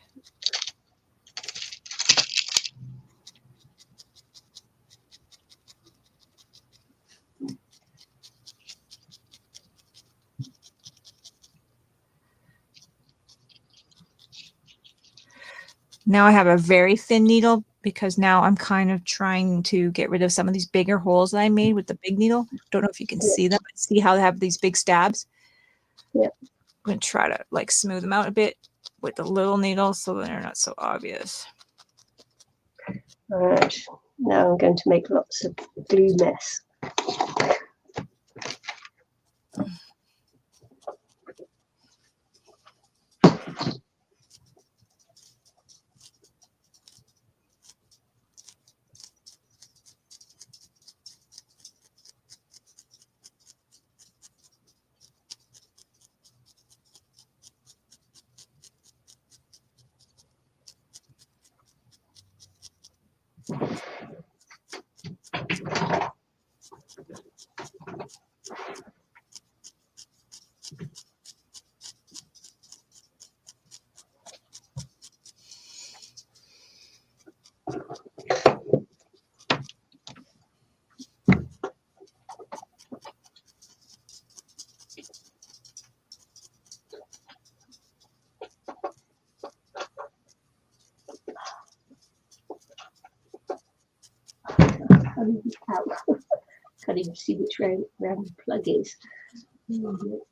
Now I have a very thin needle because now I'm kind of trying to get rid of some of these bigger holes that I made with the big needle. Don't know if you can see them, but see how they have these big stabs? Yeah. I'm going to try to like smooth them out a bit with the little needle so that they're not so obvious. All right. Now I'm going to make lots of glue mess. coming out. Can't even see which round the plug is. Nope.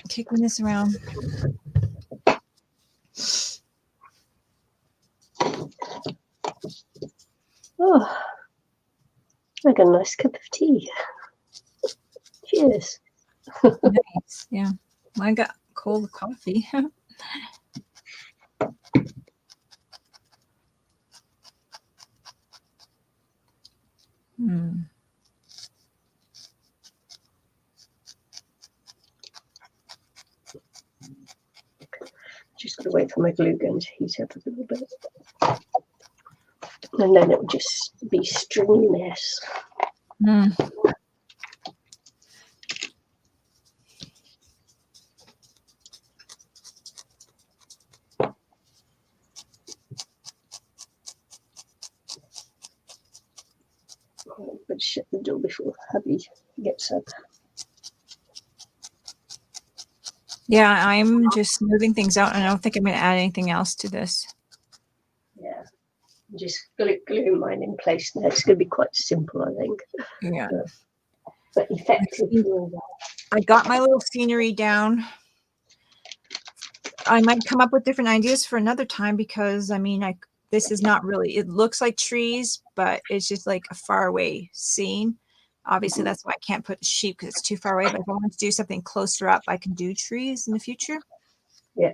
Kicking this around. Oh, I got a nice cup of tea. Cheers. Nice. Yeah. I got cold coffee. Just got to wait for my glue gun to heat up a little bit. And then it will just be stringy mess. But shut the door before hubby gets up. Yeah, I'm just moving things out, and I don't think I'm going to add anything else to this. Yeah, just glue mine in place now. It's going to be quite simple, I think. Yeah. But effective. I got my little scenery down. I might come up with different ideas for another time because, I mean, this is not really, it looks like trees, but it's just like a far away scene. Obviously, that's why I can't put a sheep because it's too far away. But if I want to do something closer up, I can do trees in the future. Yeah.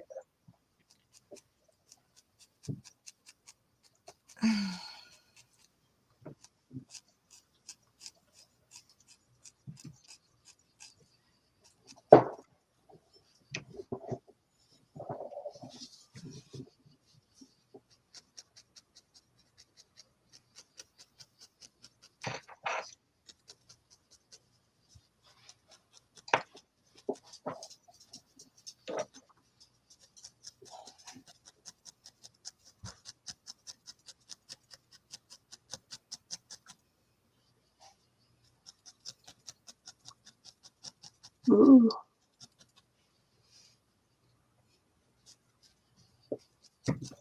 Ooh.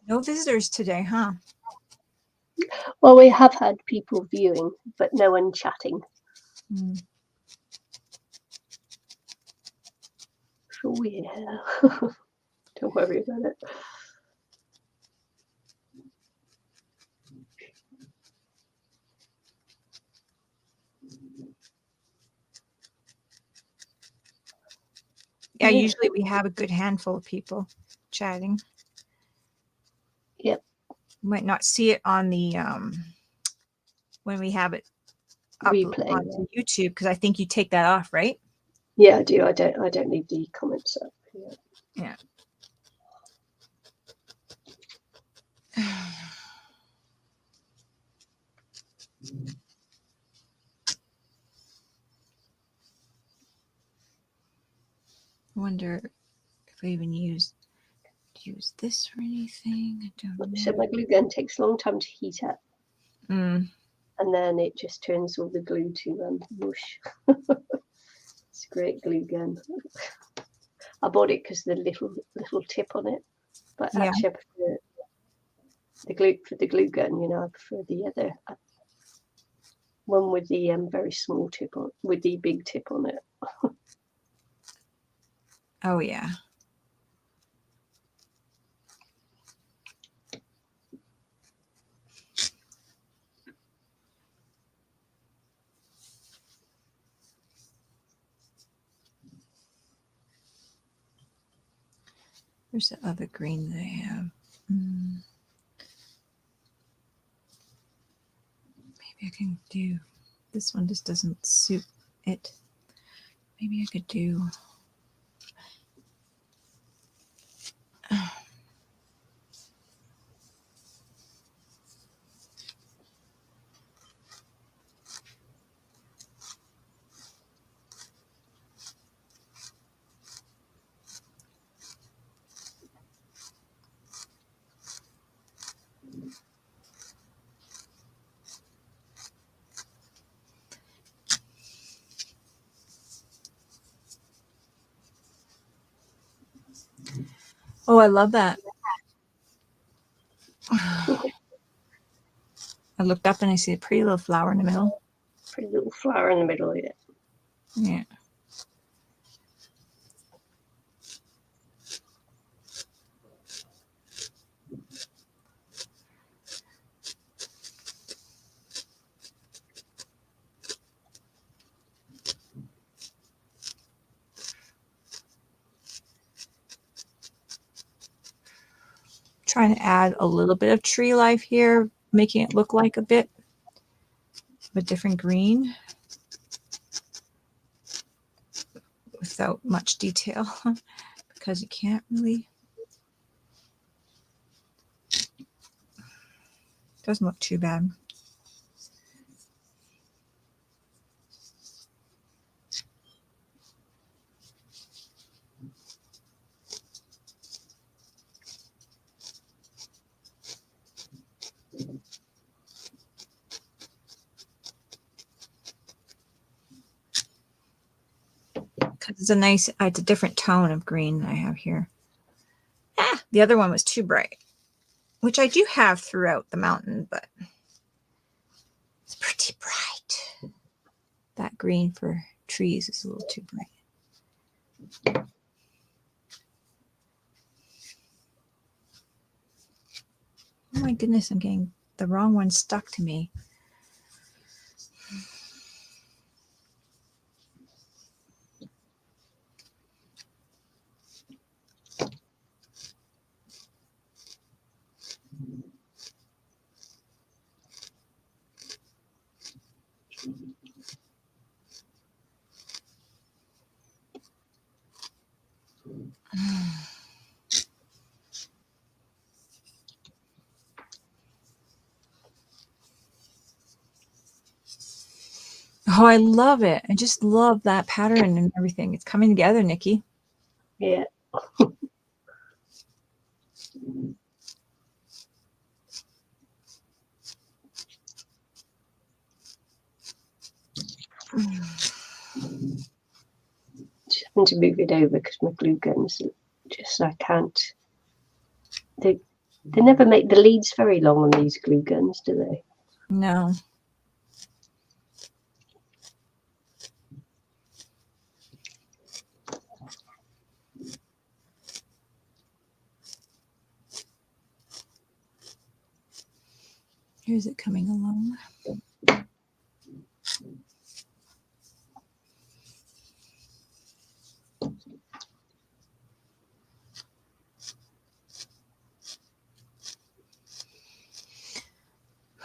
No visitors today, huh? Well, we have had people viewing, but no one chatting. So yeah, don't worry about it. Yeah, usually we have a good handful of people chatting. Yep. You might not see it on the when we have it up Replay on YouTube because I think you take that off, right? Yeah, I do. I don't leave the comments up. Yeah. I wonder if I even use this for anything. I don't know. So my glue gun takes a long time to heat up, and then it just turns all the glue to mush. It's a great glue gun. I bought it because the little tip on it, but actually I prefer the glue gun. You know, I prefer the other one with the very small tip on, with the big tip on it. Oh yeah. Where's the other green they have? Maybe I can do this one. Just doesn't suit it. Maybe I could do. Oh, I love that. I looked up and I see a pretty little flower in the middle. Pretty little flower in the middle of it. Yeah. Trying to add a little bit of tree life here, making it look like a bit of a different green without much detail because you can't really. Doesn't look too bad. Because it's a nice, it's a different tone of green I have here. The other one was too bright, which I do have throughout the mountain, but it's pretty bright. That green for trees is a little too bright. Oh my goodness, I'm getting the wrong one stuck to me. Oh, I love it. I just love that pattern and everything. It's coming together, Nikki. Yeah. Just having to move it over because my glue guns just, I can't. They never make the leads very long on these glue guns, do they? No. Here's it coming along.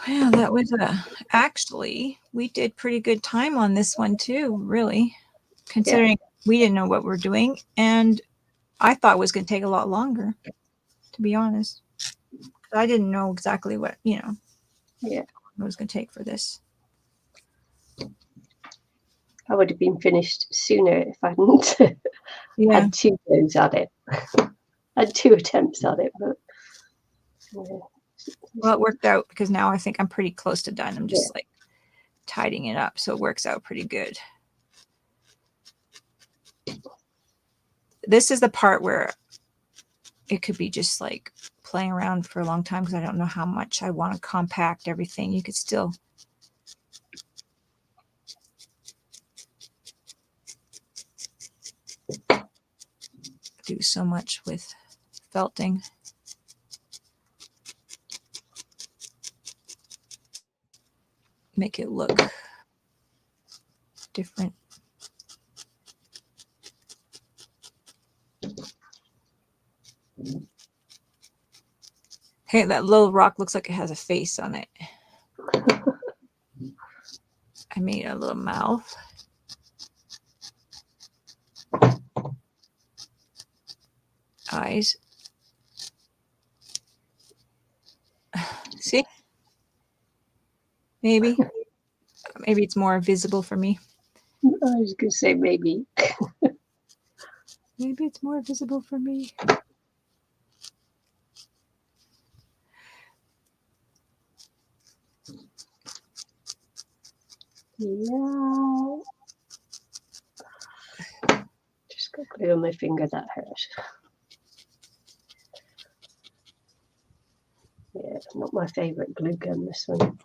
Well, that was actually, we did pretty good time on this one too, really, considering we didn't know what we're doing. And I thought it was going to take a lot longer, to be honest. I didn't know exactly what, it was going to take for this. I would have been finished sooner if I hadn't had 2 goes at it. I had 2 attempts at it, but well, it worked out because now I think I'm pretty close to done. I'm just like tidying it up, so it works out pretty good. This is the part where it could be just like playing around for a long time because I don't know how much I want to compact everything. You could still do so much with felting. Make it look different. Hey, that little rock looks like it has a face on it. I made a little mouth. Eyes. See? Maybe it's more visible for me. I was going to say maybe. Maybe it's more visible for me. Yeah. Just got glue on my finger, that hurt. Yeah, not my favourite glue gun, this one.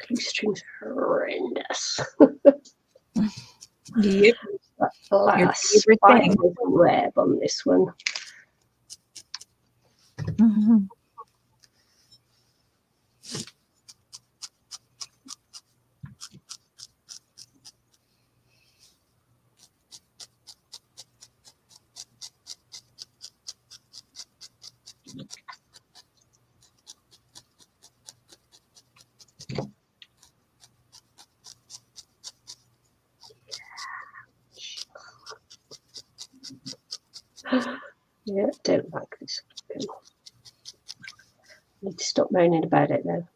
Glue string's horrendous. Yep. Alas, favorite thing. spider's web on this one. Mm-hmm. Yeah, don't like this. Need to stop moaning about it though.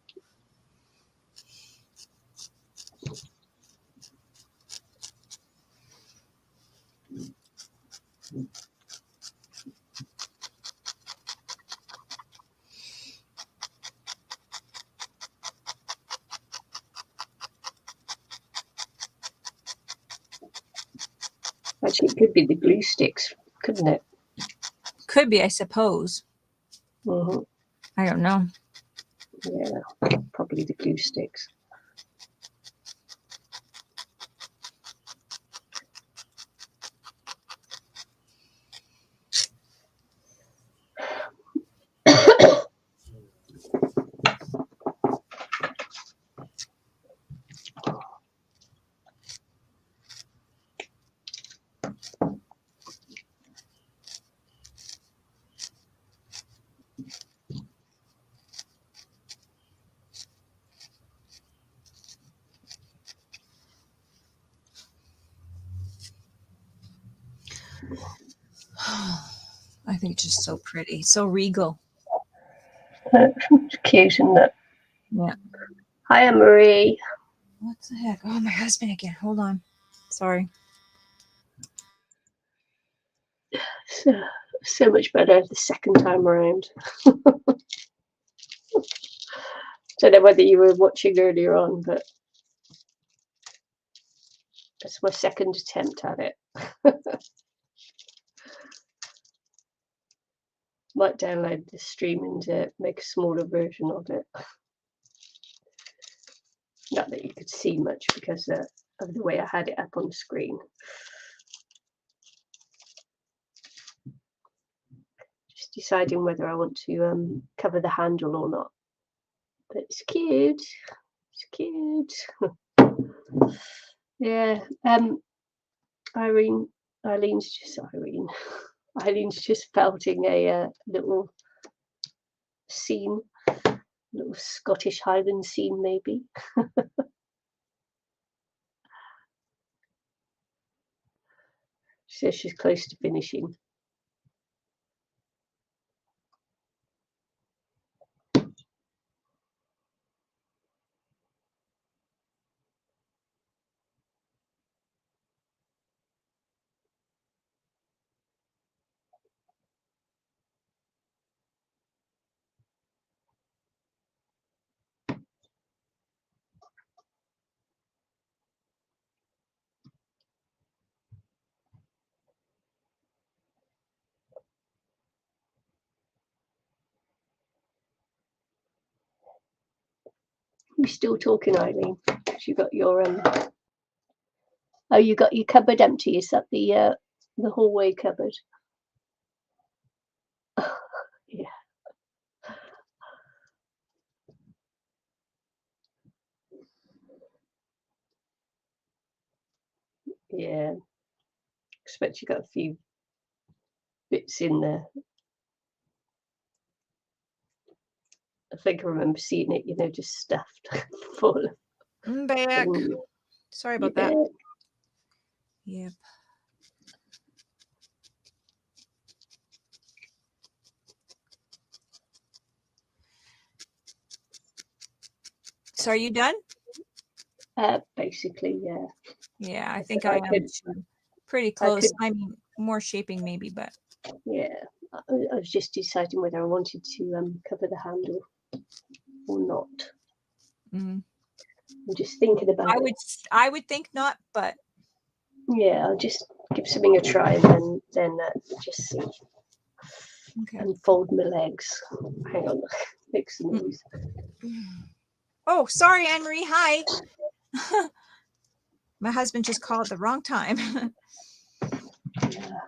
Actually, it could be the glue sticks, couldn't it? Could be, I suppose. Mm-hmm. I don't know. Yeah, probably the glue sticks. I think it's just so pretty, so regal. It's cute, isn't it? Yeah. Hi, Marie. What the heck? Oh, my husband again. Hold on. Sorry. So much better the second time around. Don't know whether you were watching earlier on, but that's my second attempt at it. Might download the stream and make a smaller version of it. Not that you could see much because of the way I had it up on the screen. Just deciding whether I want to cover the handle or not. But it's cute. It's It's cute. Yeah. Eileen's just felting a little scene, little Scottish Highland scene, maybe. She says she's close to finishing. You still talking, Eileen? You got your Oh, you got your cupboard empty. Is that the hallway cupboard? Yeah. Yeah. Expect you got a few bits in there. I think I remember seeing it, just stuffed full of Back. things. Sorry about that. Yep. So are you done? Basically, yeah. Yeah, I think I am pretty close. I mean, more shaping maybe, but yeah. I was just deciding whether I wanted to cover the handle or not. I'm just thinking about it. I would think not, but yeah, I'll just give something a try and then just see. Okay. And fold my legs. Hang on, make some noise. Oh, sorry, Anne-Marie. Hi. My husband just called at the wrong time. Yeah.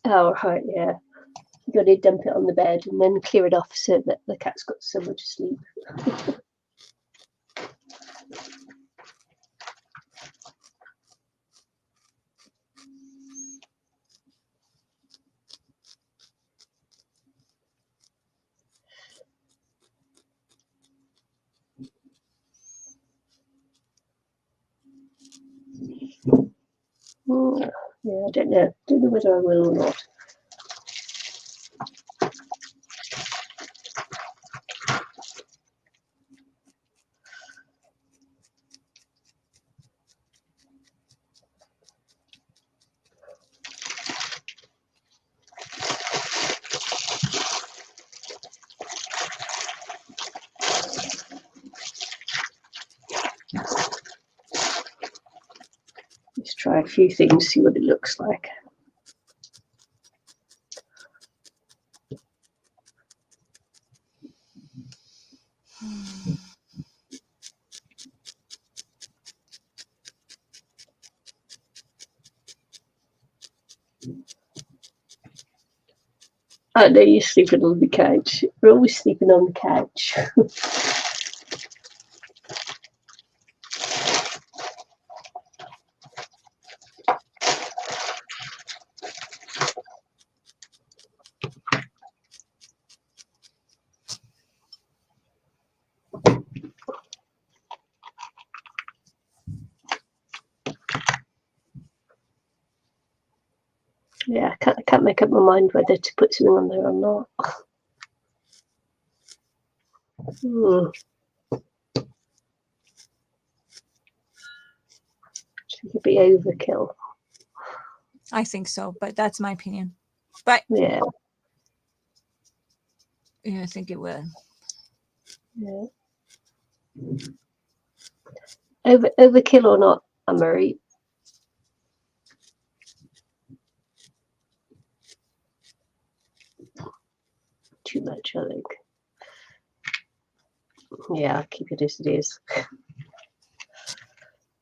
Oh, right, yeah. You got to dump it on the bed and then clear it off so that the cat's got somewhere to sleep. Yeah, I don't know. Don't know whether I will or not. Let's try a few things, see what it looks like. I know you're sleeping on the couch. We're always sleeping on the couch. Yeah, I can't make up my mind whether to put something on there or not. It could be overkill. I think so, but that's my opinion. But yeah, I think it will. Yeah. Overkill or not, Anne-Marie? Too much, I think. Yeah, keep it as it is.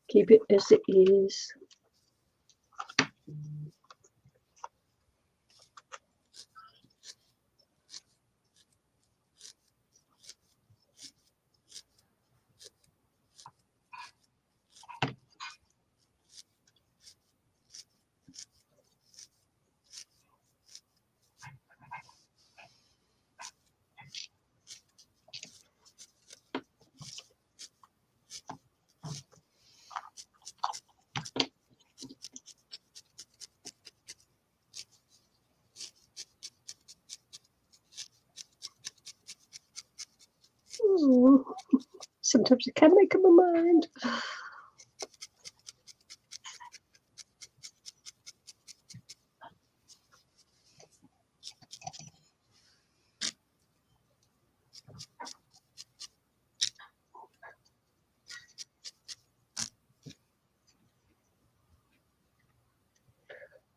Keep it as it is. sometimes I can't make up my mind.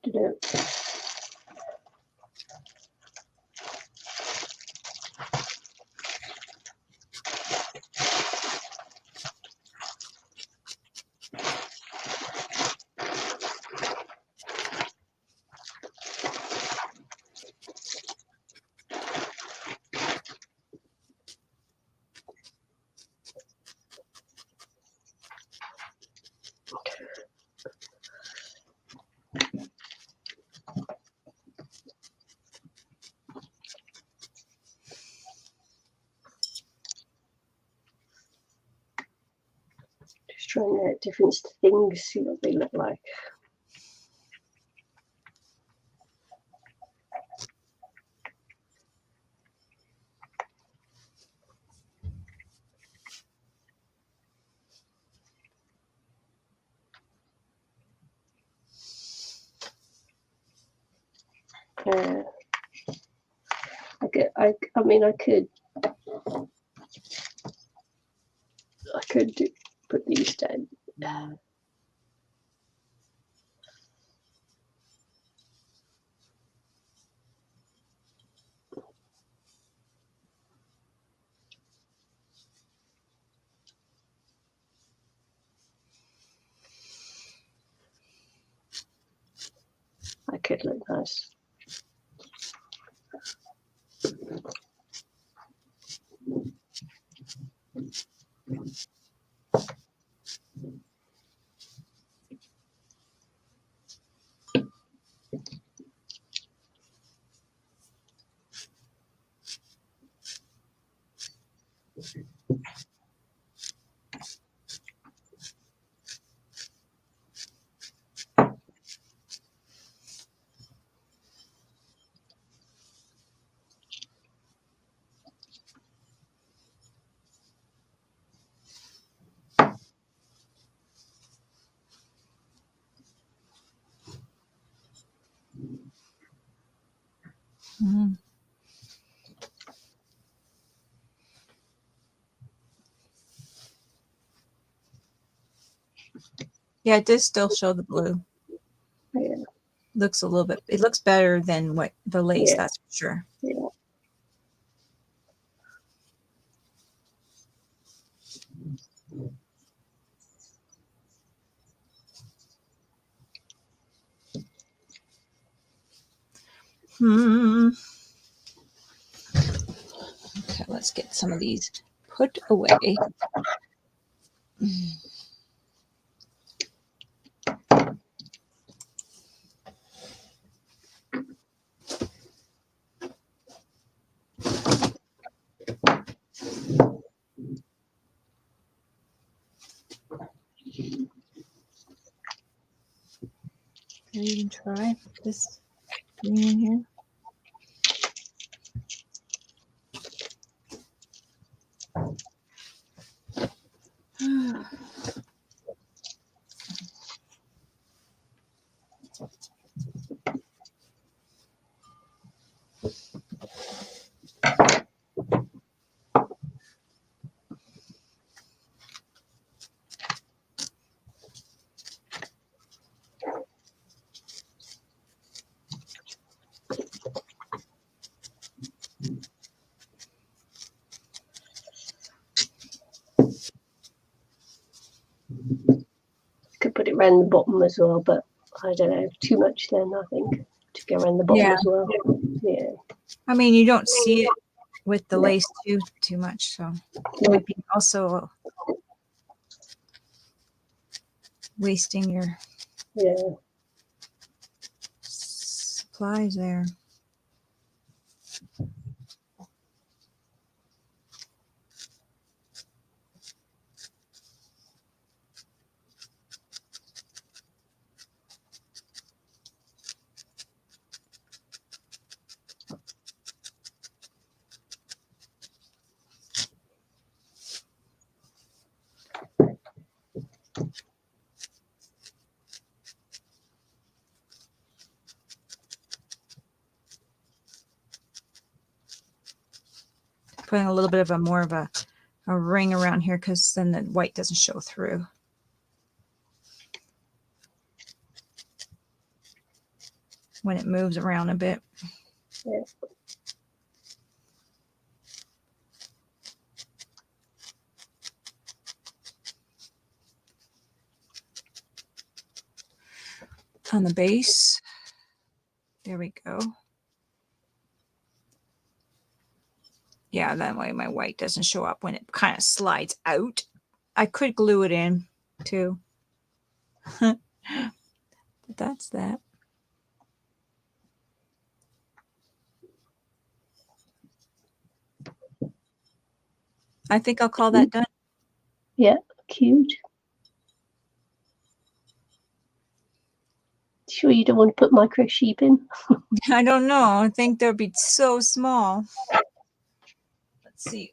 You know. Just trying out different things, see what they look like. I mean, I could put these down. I could look nice. Mm-hmm. Yeah, it does still show the blue. Yeah. Looks a little bit, it looks better than what the lace, Yeah. that's for sure. Yeah. Okay, let's get some of these put away. Can I even try this green in here? Could put it around the bottom as well, but I don't know, too much then, I think, to go around the bottom as well. Yeah. I mean, you don't see it with the lace too much, so it would be also wasting your supplies there. putting a little bit of a more of a ring around here because then the white doesn't show through. When it moves around a bit. Yeah. On the base. There we go. Yeah, that way my white doesn't show up when it kind of slides out. I could glue it in too. But that's that. I think I'll call that done. Yeah, cute. Sure you don't want to put micro sheep in? I don't know. I think they'll be so small. Let's see.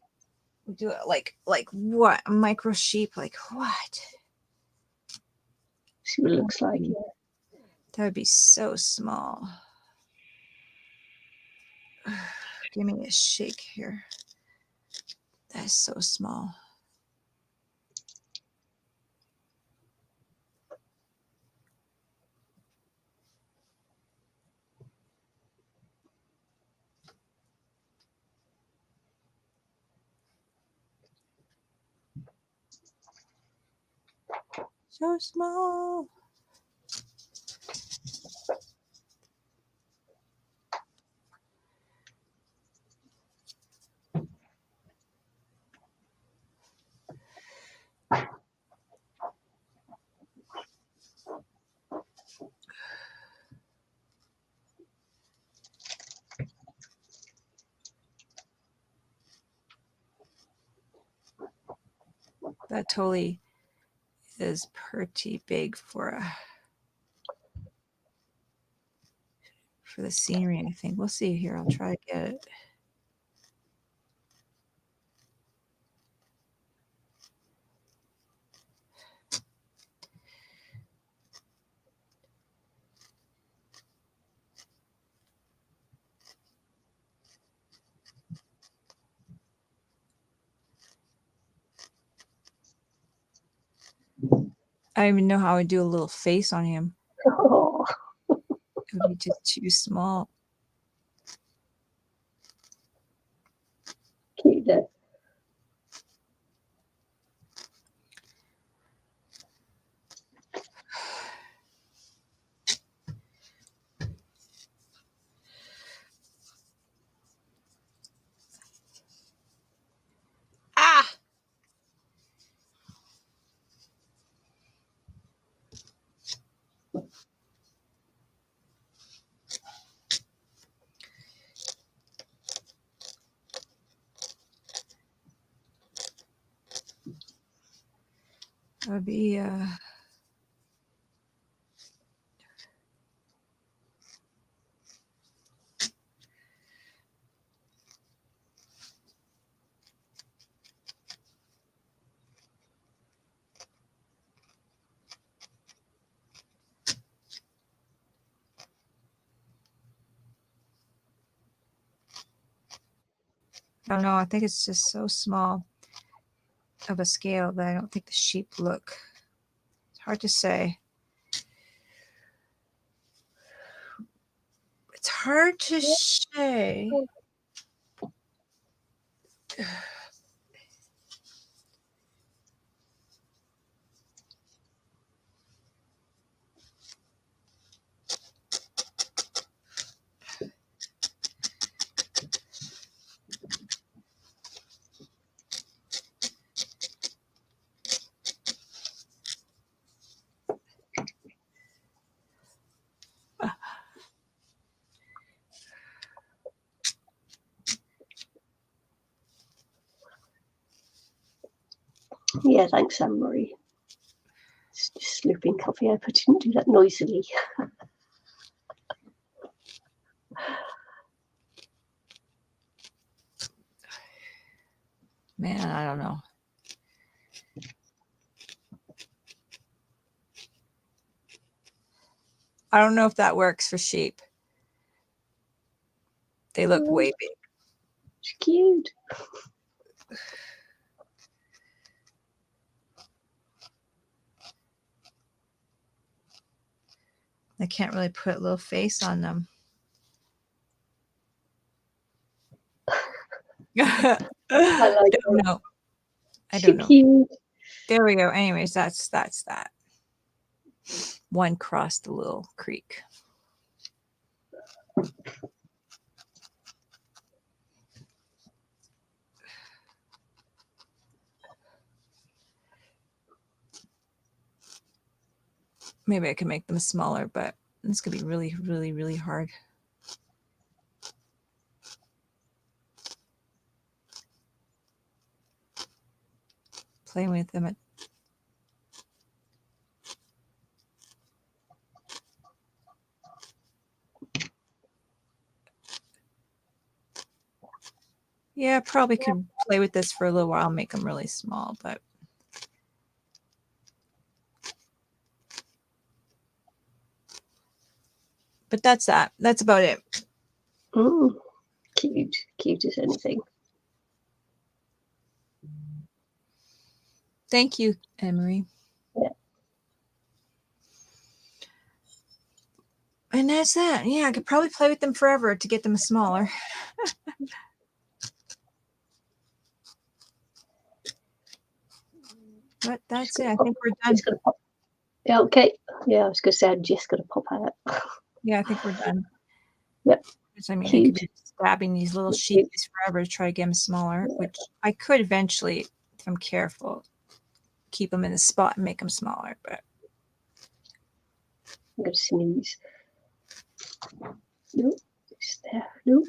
We do it like what? A micro sheep? Like what? See what it looks like. Yeah. That would be so small. Give me a shake here. That's so small. So small. That totally is pretty big for the scenery, I think. We'll see here. I'll try to get it. I don't even know how I do a little face on him. Oh. It would be just too small. Cute though. Ah! That would be I don't know. I think it's just so small of a scale that I don't think the sheep look. It's hard to say. It's hard to say. Yeah, thanks, Anne-Marie. It's just slurping coffee. I hope I didn't do that noisily. Man, I don't know. I don't know if that works for sheep. They look way big. She's cute. I can't really put a little face on them. I don't know. I don't know. Cute. There we go. Anyways, that's that. One crossed the little creek. Maybe I can make them smaller, but it's gonna be really, really, really hard. Playing with them at yeah, probably could play with this for a little while, make them really small, but that's that. That's about it. Cute. Cute as anything. Thank you, Emery. Yeah. And that's that. Yeah, I could probably play with them forever to get them smaller. But that's it. I think we're done. Yeah, okay. Yeah, I was going to say I'm just going to pop out. Yeah, I think we're done. Yep. I mean, Cute. I could be stabbing these little sheets forever to try to get them smaller, which I could eventually, if I'm careful, keep them in the spot and make them smaller. But I'm going to sneeze. Nope. It's there. Nope.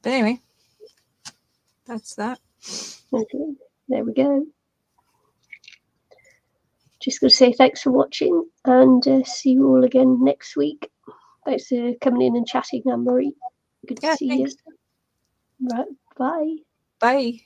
But anyway, that's that. Okay, there we go. Just going to say thanks for watching and see you all again next week. Thanks for coming in and chatting, Anne-Marie. Good to see thanks. you. Right, bye. Bye.